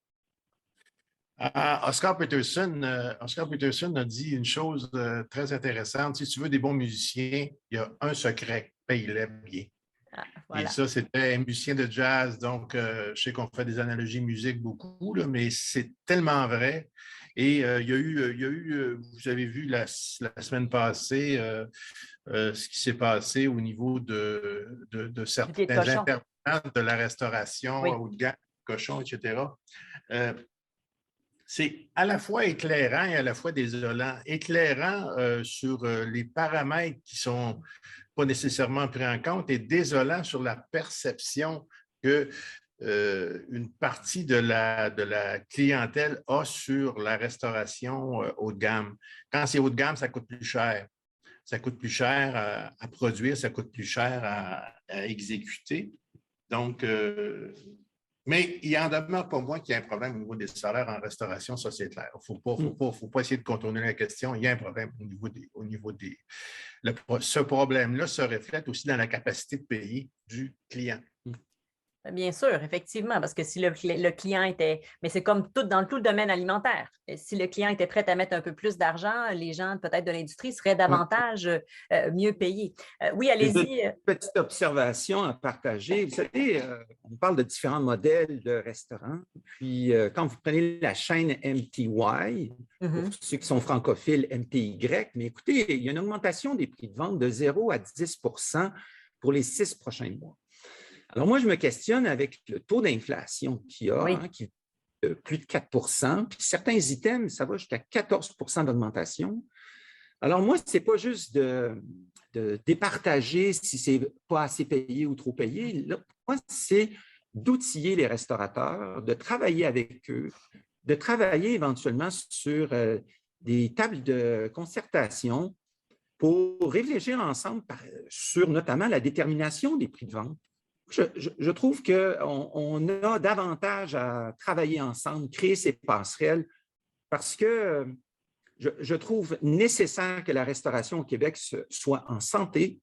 S7: Oscar Peterson a dit une chose très intéressante. Si tu veux des bons musiciens, il y a un secret, paye-les bien.
S1: Ah, voilà.
S7: Et ça, c'était un musicien de jazz. Donc, je sais qu'on fait des analogies musique beaucoup, là, mais c'est tellement vrai. Et il y a eu vous avez vu la semaine passée ce qui s'est passé au niveau de certains intervenants de la restauration, haut de gamme, cochon, etc. C'est à la fois éclairant et à la fois désolant. Éclairant sur les paramètres qui ne sont pas nécessairement pris en compte et désolant sur la perception que une partie de la clientèle a sur la restauration haut de gamme. Quand c'est haut de gamme, ça coûte plus cher. Ça coûte plus cher à produire, ça coûte plus cher à exécuter. Donc, mais il n'en demeure pas moins qu'il y a un problème au niveau des salaires en restauration, ça c'est clair. Il ne faut pas essayer de contourner la question. Il y a un problème au niveau des ce problème-là se reflète aussi dans la capacité de payer du client.
S1: Bien sûr, effectivement, parce que si le client était, mais c'est comme dans tout le domaine alimentaire, si le client était prêt à mettre un peu plus d'argent, les gens peut-être de l'industrie seraient davantage mieux payés. Oui, allez-y.
S6: Une petite observation à partager. Vous savez, on parle de différents modèles de restaurants. Puis, quand vous prenez la chaîne MTY, pour ceux qui sont francophiles, MTY, mais écoutez, il y a une augmentation des prix de vente de 0 à 10 pour les 6 prochains mois. Alors, moi, je me questionne avec le taux d'inflation qu'il y a, qui est de plus de 4 puis certains items, ça va jusqu'à 14 d'augmentation. Alors, moi, ce n'est pas juste de départager si ce n'est pas assez payé ou trop payé. Là, pour moi, c'est d'outiller les restaurateurs, de travailler avec eux, de travailler éventuellement sur des tables de concertation pour réfléchir ensemble sur notamment la détermination des prix de vente. Je trouve qu'on a davantage à travailler ensemble, créer ces passerelles, parce que je trouve nécessaire que la restauration au Québec soit en santé,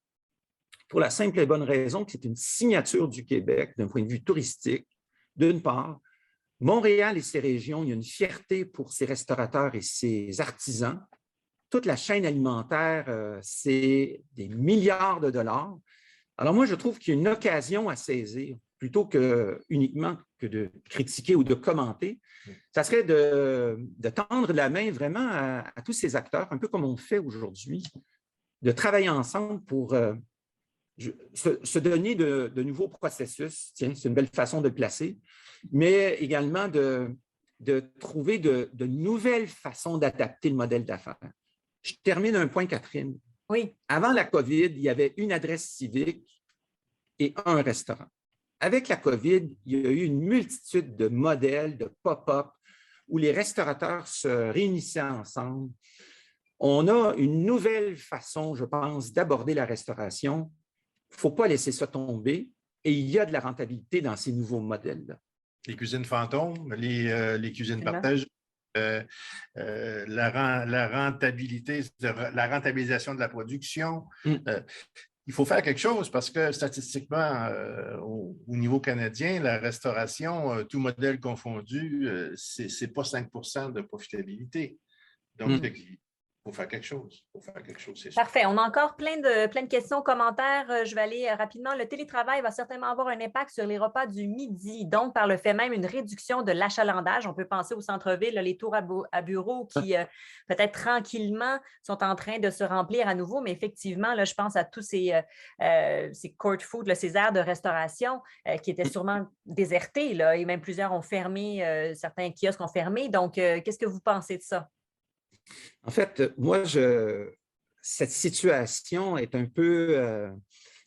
S6: pour la simple et bonne raison que c'est une signature du Québec d'un point de vue touristique, d'une part. Montréal et ses régions, il y a une fierté pour ses restaurateurs et ses artisans. Toute la chaîne alimentaire, c'est des milliards de dollars. Alors moi, je trouve qu'il y a une occasion à saisir, plutôt que uniquement que de critiquer ou de commenter. Ça serait de tendre la main vraiment à tous ces acteurs, un peu comme on fait aujourd'hui, de travailler ensemble pour se donner de nouveaux processus. Tiens, c'est une belle façon de le placer, mais également de trouver de nouvelles façons d'adapter le modèle d'affaires. Je termine un point, Catherine.
S1: Oui.
S6: Avant la COVID, il y avait une adresse civique et un restaurant. Avec la COVID, il y a eu une multitude de modèles, de pop-up, où les restaurateurs se réunissaient ensemble. On a une nouvelle façon, je pense, d'aborder la restauration. Il ne faut pas laisser ça tomber et il y a de la rentabilité dans ces nouveaux modèles-là.
S7: Les cuisines fantômes, les cuisines partagées. La rentabilisation de la production. Il faut faire quelque chose parce que statistiquement, au niveau canadien, la restauration, tout modèle confondu, ce n'est pas 5 de profitabilité. Donc, il faut faire quelque chose. C'est
S1: Parfait. On a encore plein de questions, commentaires. Je vais aller rapidement. Le télétravail va certainement avoir un impact sur les repas du midi. Donc, par le fait même, une réduction de l'achalandage. On peut penser au centre-ville, les tours à bureaux qui, peut-être tranquillement, sont en train de se remplir à nouveau. Mais effectivement, là, je pense à tous ces court food, là, ces aires de restauration qui étaient sûrement désertées. Là, et même plusieurs ont fermé, certains kiosques ont fermé. Donc, qu'est-ce que vous pensez de ça?
S6: En fait, moi, cette situation est un peu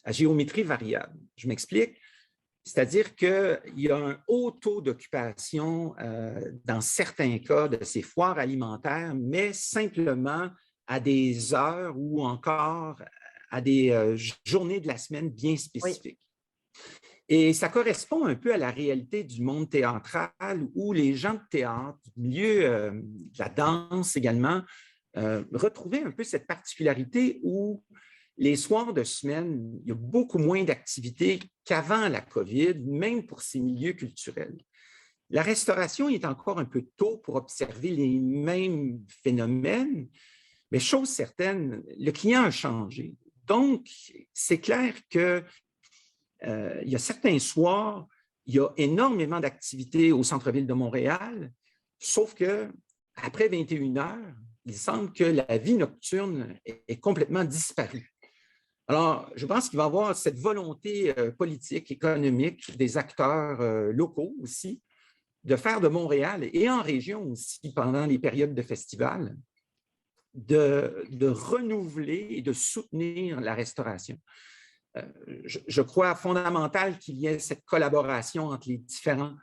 S6: à géométrie variable. Je m'explique. C'est-à-dire qu'il y a un haut taux d'occupation dans certains cas de ces foires alimentaires, mais simplement à des heures ou encore à des journées de la semaine bien spécifiques. Oui. Et ça correspond un peu à la réalité du monde théâtral où les gens de théâtre, du milieu de la danse également, retrouvaient un peu cette particularité où les soirs de semaine, il y a beaucoup moins d'activités qu'avant la COVID, même pour ces milieux culturels. La restauration est encore un peu tôt pour observer les mêmes phénomènes, mais chose certaine, le client a changé. Donc, c'est clair que il y a certains soirs, il y a énormément d'activités au centre-ville de Montréal, sauf qu'après 21 heures, il semble que la vie nocturne est complètement disparue. Alors, je pense qu'il va y avoir cette volonté politique, économique des acteurs locaux aussi, de faire de Montréal et en région aussi, pendant les périodes de festival, de renouveler et de soutenir la restauration. Je crois fondamental qu'il y ait cette collaboration entre les différents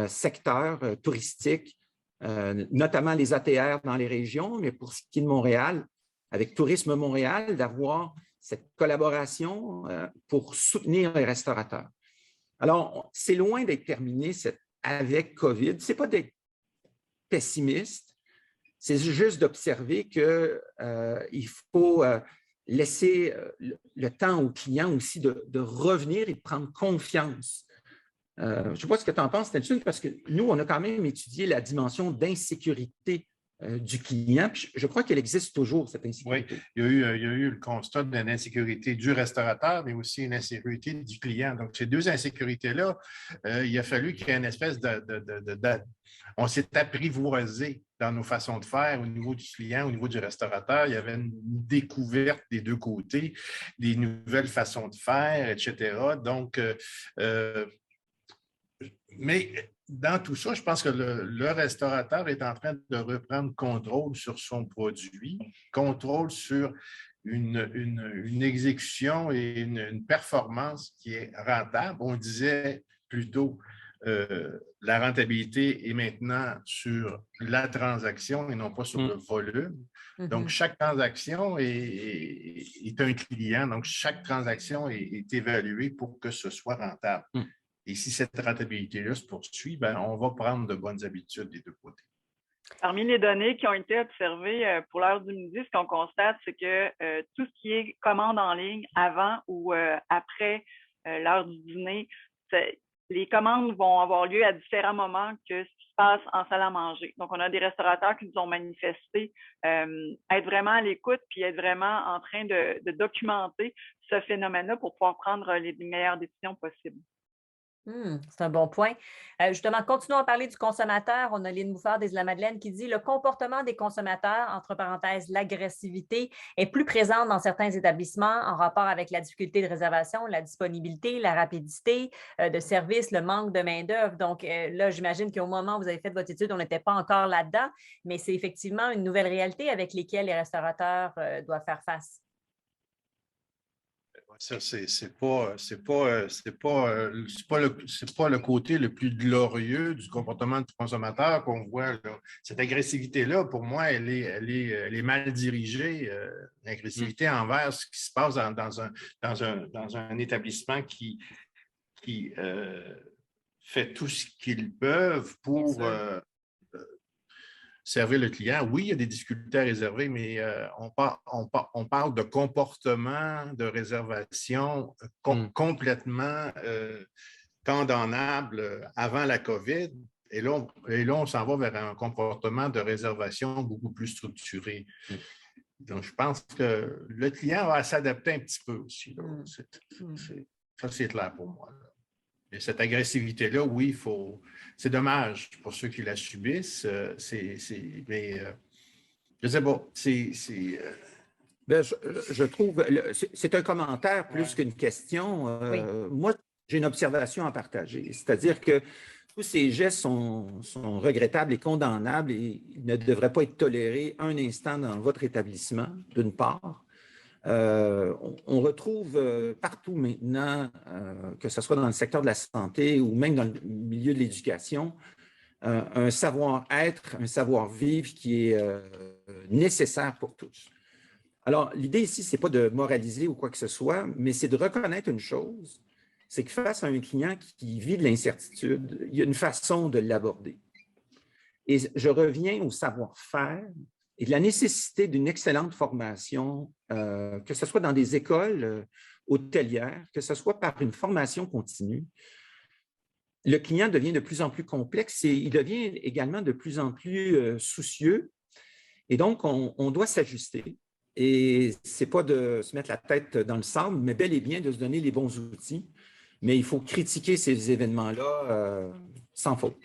S6: secteurs touristiques, notamment les ATR dans les régions, mais pour ce qui est de Montréal, avec Tourisme Montréal, d'avoir cette collaboration pour soutenir les restaurateurs. Alors, c'est loin d'être terminé avec COVID. Ce n'est pas d'être pessimiste, c'est juste d'observer qu'il faut laisser le temps aux clients aussi de revenir et de prendre confiance. Je ne sais pas ce que tu en penses, Nelson, parce que nous, on a quand même étudié la dimension d'insécurité du client. Puis je crois qu'elle existe toujours, cette insécurité.
S7: Oui, il y a eu le constat d'une insécurité du restaurateur, mais aussi une insécurité du client. Donc, ces deux insécurités-là, il a fallu qu'il y ait une espèce on s'est apprivoisé dans nos façons de faire au niveau du client, au niveau du restaurateur. Il y avait une découverte des deux côtés, des nouvelles façons de faire, etc. Donc, mais dans tout ça, je pense que le restaurateur est en train de reprendre contrôle sur son produit, contrôle sur une exécution et une performance qui est rentable. On disait plutôt la rentabilité est maintenant sur la transaction et non pas sur le volume. Donc, chaque transaction est un client. Donc, chaque transaction est évaluée pour que ce soit rentable. Et si cette rentabilité-là se poursuit, on va prendre de bonnes habitudes des deux côtés.
S9: Parmi les données qui ont été observées pour l'heure du midi, ce qu'on constate, c'est que tout ce qui est commande en ligne avant ou après l'heure du dîner, les commandes vont avoir lieu à différents moments que ce qui se passe en salle à manger. Donc, on a des restaurateurs qui nous ont manifesté être vraiment à l'écoute puis être vraiment en train de documenter ce phénomène-là pour pouvoir prendre les meilleures décisions possibles.
S1: C'est un bon point. Justement, continuons à parler du consommateur. On a Lynn Bouffard des Îles-de-la-Madeleine qui dit « Le comportement des consommateurs, entre parenthèses, l'agressivité, est plus présente dans certains établissements en rapport avec la difficulté de réservation, la disponibilité, la rapidité de service, le manque de main-d'œuvre. » Donc là, j'imagine qu'au moment où vous avez fait votre étude, on n'était pas encore là-dedans, mais c'est effectivement une nouvelle réalité avec laquelle les restaurateurs doivent faire face.
S7: Ça, c'est pas le côté le plus glorieux du comportement du consommateur qu'on voit là. Cette agressivité-là, pour moi, elle est mal dirigée. L'agressivité envers ce qui se passe dans un établissement qui fait tout ce qu'ils peuvent pour servir le client. Oui, il y a des difficultés à réserver, mais on parle de comportement de réservation complètement condamnable avant la COVID. Et là, on s'en va vers un comportement de réservation beaucoup plus structuré. Donc, je pense que le client va s'adapter un petit peu aussi. Ça, c'est clair pour moi. Et cette agressivité-là, oui, c'est dommage pour ceux qui la subissent. Mais je ne sais pas.
S6: Je trouve, c'est un commentaire plus qu'une question. Moi, j'ai une observation à partager. C'est-à-dire que tous ces gestes sont regrettables et condamnables et ils ne devraient pas être tolérés un instant dans votre établissement, d'une part. On retrouve partout maintenant, que ce soit dans le secteur de la santé ou même dans le milieu de l'éducation, un savoir-être, un savoir-vivre qui est nécessaire pour tous. Alors, l'idée ici, ce n'est pas de moraliser ou quoi que ce soit, mais c'est de reconnaître une chose, c'est que face à un client qui vit de l'incertitude, il y a une façon de l'aborder. Et je reviens au savoir-faire et de la nécessité d'une excellente formation, que ce soit dans des écoles hôtelières, que ce soit par une formation continue. Le client devient de plus en plus complexe et il devient également de plus en plus soucieux. Et donc, on doit s'ajuster. Et ce n'est pas de se mettre la tête dans le sable, mais bel et bien de se donner les bons outils mais il faut critiquer ces événements-là sans faute.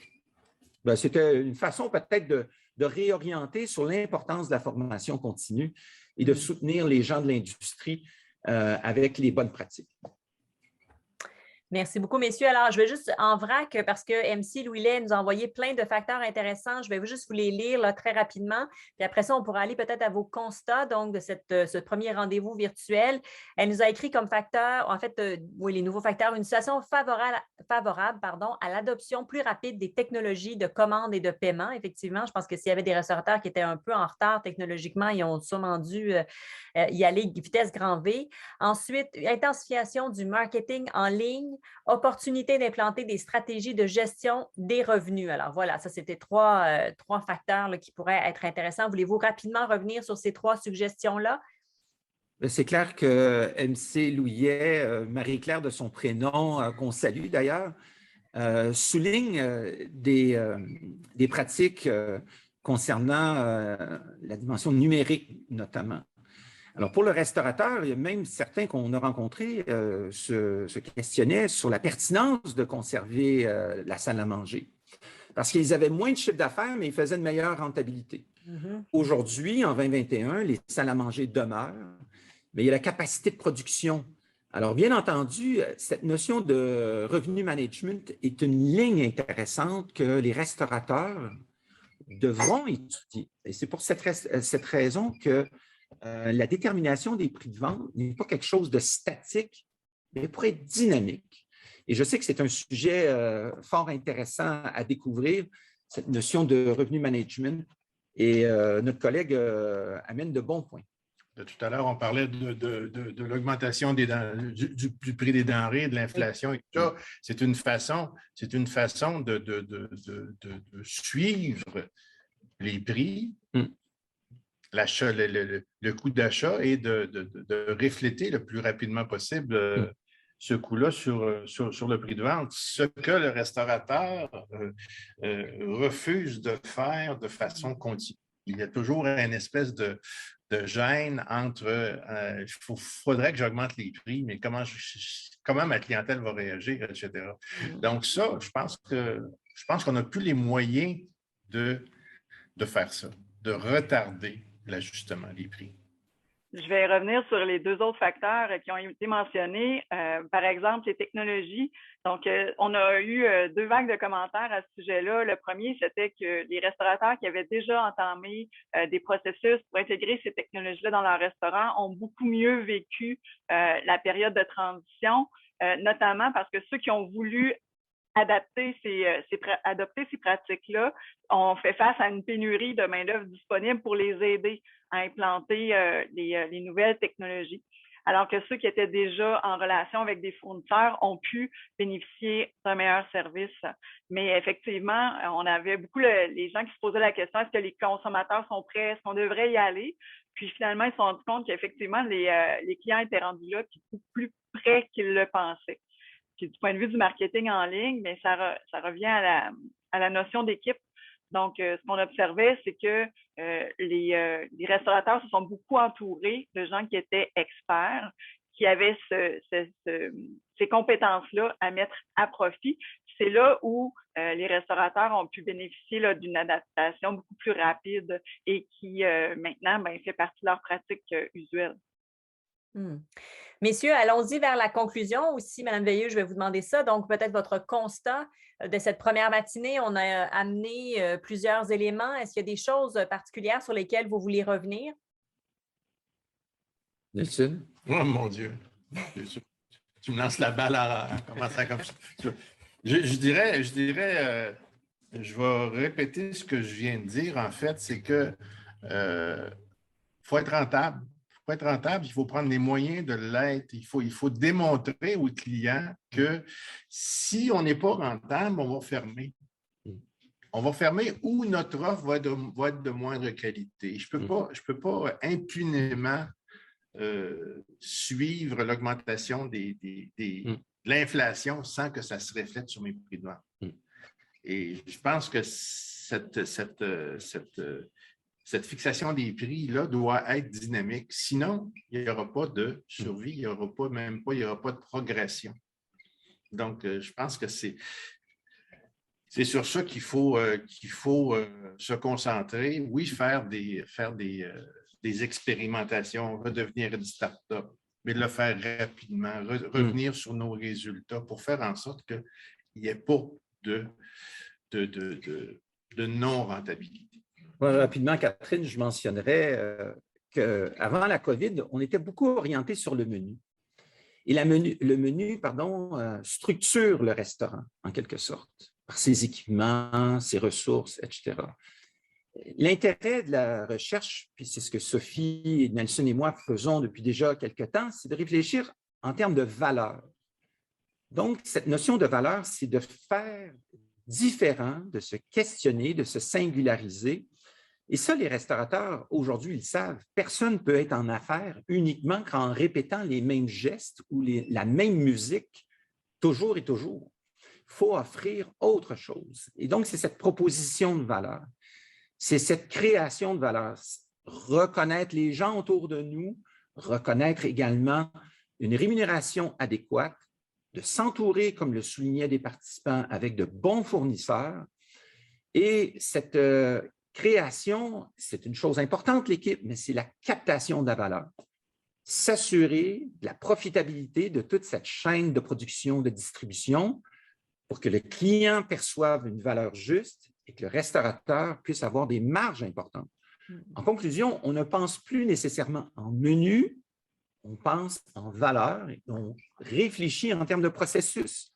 S6: Ben, c'était une façon peut-être de réorienter sur l'importance de la formation continue et de soutenir les gens de l'industrie avec les bonnes pratiques.
S1: Merci beaucoup, messieurs. Alors, je vais juste en vrac, parce que MC Louis-Lay nous a envoyé plein de facteurs intéressants. Je vais juste vous les lire là, très rapidement. Puis après ça, on pourra aller peut-être à vos constats donc, de ce premier rendez-vous virtuel. Elle nous a écrit comme facteur, en fait, oui, les nouveaux facteurs, une situation favorable à l'adoption plus rapide des technologies de commande et de paiement. Effectivement, je pense que s'il y avait des restaurateurs qui étaient un peu en retard technologiquement, ils ont sûrement dû y aller vitesse grand V. Ensuite, intensification du marketing en ligne, opportunité d'implanter des stratégies de gestion des revenus. Alors voilà, ça c'était trois facteurs là, qui pourraient être intéressants. Voulez-vous rapidement revenir sur ces 3 suggestions-là?
S6: C'est clair que MC Louillet, Marie-Claire de son prénom, qu'on salue d'ailleurs, souligne des pratiques concernant la dimension numérique notamment. Alors, pour le restaurateur, il y a même certains qu'on a rencontrés se questionnaient sur la pertinence de conserver la salle à manger. Parce qu'ils avaient moins de chiffre d'affaires, mais ils faisaient une meilleure rentabilité. Aujourd'hui, en 2021, les salles à manger demeurent, mais il y a la capacité de production. Alors, bien entendu, cette notion de revenu management est une ligne intéressante que les restaurateurs devront étudier. Et c'est pour cette raison que la détermination des prix de vente n'est pas quelque chose de statique, mais pourrait être dynamique. Et je sais que c'est un sujet fort intéressant à découvrir, cette notion de revenu management, et notre collègue amène de bons points.
S7: Tout à l'heure, on parlait de l'augmentation du prix des denrées, de l'inflation et tout ça. C'est une façon de suivre les prix, l'achat, le coût d'achat et de refléter le plus rapidement possible ce coût-là sur le prix de vente. Ce que le restaurateur refuse de faire de façon continue. Il y a toujours une espèce de gêne entre il faudrait que j'augmente les prix, mais comment ma clientèle va réagir, etc. Donc ça, je pense qu'on n'a plus les moyens de faire ça, de retarder l'ajustement des prix.
S9: Je vais revenir sur les 2 autres facteurs qui ont été mentionnés. Par exemple, les technologies. Donc, on a eu 2 vagues de commentaires à ce sujet-là. Le premier, c'était que les restaurateurs qui avaient déjà entamé des processus pour intégrer ces technologies-là dans leur restaurant ont beaucoup mieux vécu la période de transition, notamment parce que ceux qui ont voulu adopter ces pratiques-là ont fait face à une pénurie de main-d'œuvre disponible pour les aider à implanter les nouvelles technologies. Alors que ceux qui étaient déjà en relation avec des fournisseurs ont pu bénéficier d'un meilleur service. Mais effectivement, on avait beaucoup les gens qui se posaient la question, est-ce que les consommateurs sont prêts? Est-ce qu'on devrait y aller? Puis finalement, ils se sont rendus compte qu'effectivement, les clients étaient rendus là, puis beaucoup plus près qu'ils le pensaient. Puis du point de vue du marketing en ligne, mais ça revient à la notion d'équipe. Donc, ce qu'on observait, c'est que les restaurateurs se sont beaucoup entourés de gens qui étaient experts, qui avaient ces compétences-là à mettre à profit. C'est là où les restaurateurs ont pu bénéficier là, d'une adaptation beaucoup plus rapide et qui, maintenant, fait partie de leur pratique usuelle.
S1: Messieurs, allons-y vers la conclusion aussi. Madame Veilleux, je vais vous demander ça. Donc, peut-être votre constat de cette première matinée. On a amené plusieurs éléments. Est-ce qu'il y a des choses particulières sur lesquelles vous voulez revenir?
S6: Nelson?
S7: Oh mon Dieu! Tu me lances la balle en commençant comme ça. Je dirais, je vais répéter ce que je viens de dire, en fait, c'est que faut être rentable. Pour être rentable, il faut prendre les moyens de l'être. Il faut démontrer aux clients que si on n'est pas rentable, on va fermer. On va fermer ou notre offre va être de moindre qualité. Je peux pas impunément suivre l'augmentation de l'inflation sans que ça se reflète sur mes prix de vente. Et je pense que cette fixation des prix-là doit être dynamique. Sinon, il n'y aura pas de survie, il n'y aura pas de progression. Donc, je pense que c'est sur ça qu'il faut se concentrer. Oui, faire des expérimentations, redevenir une start-up, mais le faire rapidement, revenir sur nos résultats pour faire en sorte qu'il n'y ait pas de non-rentabilité.
S6: Ouais, rapidement, Catherine, je mentionnerais qu'avant la COVID, on était beaucoup orienté sur le menu. Et le menu, structure le restaurant, en quelque sorte, par ses équipements, ses ressources, etc. L'intérêt de la recherche, puis c'est ce que Sophie, Nelson et moi faisons depuis déjà quelques temps, c'est de réfléchir en termes de valeur. Donc, cette notion de valeur, c'est de faire différent, de se questionner, de se singulariser. Et ça, les restaurateurs, aujourd'hui, ils savent. Personne ne peut être en affaires uniquement qu'en répétant les mêmes gestes ou la même musique toujours et toujours. Il faut offrir autre chose. Et donc, c'est cette proposition de valeur. C'est cette création de valeur. Reconnaître les gens autour de nous, reconnaître également une rémunération adéquate, de s'entourer, comme le soulignaient des participants, avec de bons fournisseurs. Et cette création, c'est une chose importante, l'équipe, mais c'est la captation de la valeur. S'assurer de la profitabilité de toute cette chaîne de production, de distribution, pour que le client perçoive une valeur juste et que le restaurateur puisse avoir des marges importantes. En conclusion, on ne pense plus nécessairement en menu, on pense en valeur et on réfléchit en termes de processus.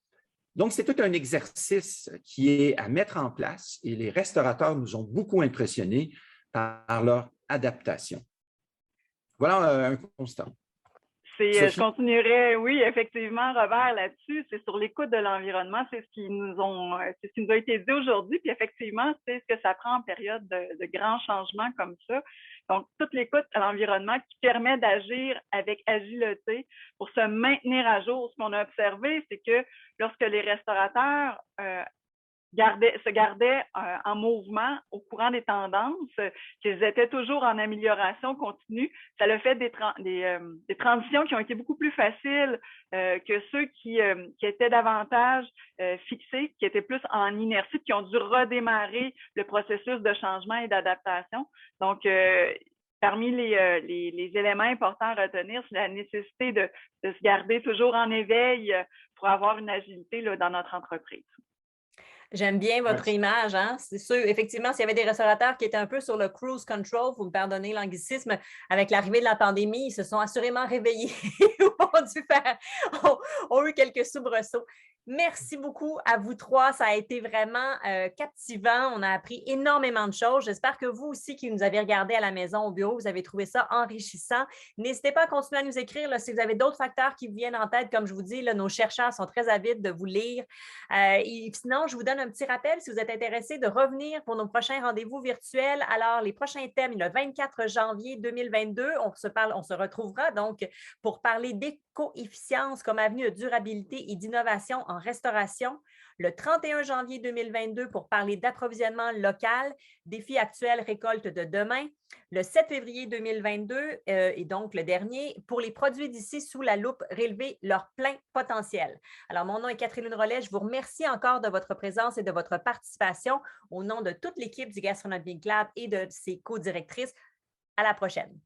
S6: Donc, c'est tout un exercice qui est à mettre en place et les restaurateurs nous ont beaucoup impressionnés par leur adaptation. Voilà un constat.
S9: Je continuerai, oui, effectivement, Robert, là-dessus. C'est sur l'écoute de l'environnement, c'est ce qui nous a été dit aujourd'hui. Puis effectivement, c'est ce que ça prend en période de grands changements comme ça. Donc, toute l'écoute à l'environnement qui permet d'agir avec agilité pour se maintenir à jour. Ce qu'on a observé, c'est que lorsque les restaurateurs se gardaient en mouvement au courant des tendances, qu'ils étaient toujours en amélioration continue. Ça a fait des transitions qui ont été beaucoup plus faciles que ceux qui étaient davantage fixés, qui étaient plus en inertie, qui ont dû redémarrer le processus de changement et d'adaptation. Donc, parmi les éléments importants à retenir, c'est la nécessité de se garder toujours en éveil pour avoir une agilité là, dans notre entreprise.
S1: J'aime bien votre image. Hein? C'est sûr, effectivement, s'il y avait des restaurateurs qui étaient un peu sur le cruise control, vous me pardonnez l'anglicisme, avec l'arrivée de la pandémie, ils se sont assurément réveillés ont eu quelques soubresauts. Merci beaucoup à vous trois. Ça a été vraiment captivant. On a appris énormément de choses. J'espère que vous aussi qui nous avez regardé à la maison, au bureau, vous avez trouvé ça enrichissant. N'hésitez pas à continuer à nous écrire là, si vous avez d'autres facteurs qui vous viennent en tête. Comme je vous dis, là, nos chercheurs sont très avides de vous lire. Et sinon, je vous donne un petit rappel si vous êtes intéressé de revenir pour nos prochains rendez-vous virtuels. Alors, les prochains thèmes, le 24 janvier 2022, on se retrouvera donc pour parler d'éco-efficience comme avenue de durabilité et d'innovation en restauration. Le 31 janvier 2022 pour parler d'approvisionnement local, défis actuels, récolte de demain. Le 7 février 2022 et donc le dernier, pour les produits d'ici sous la loupe, révéler leur plein potentiel. Alors, mon nom est Catherine Rollet. Je vous remercie encore de votre présence et de votre participation au nom de toute l'équipe du Gastronomic Lab et de ses co-directrices. À la prochaine.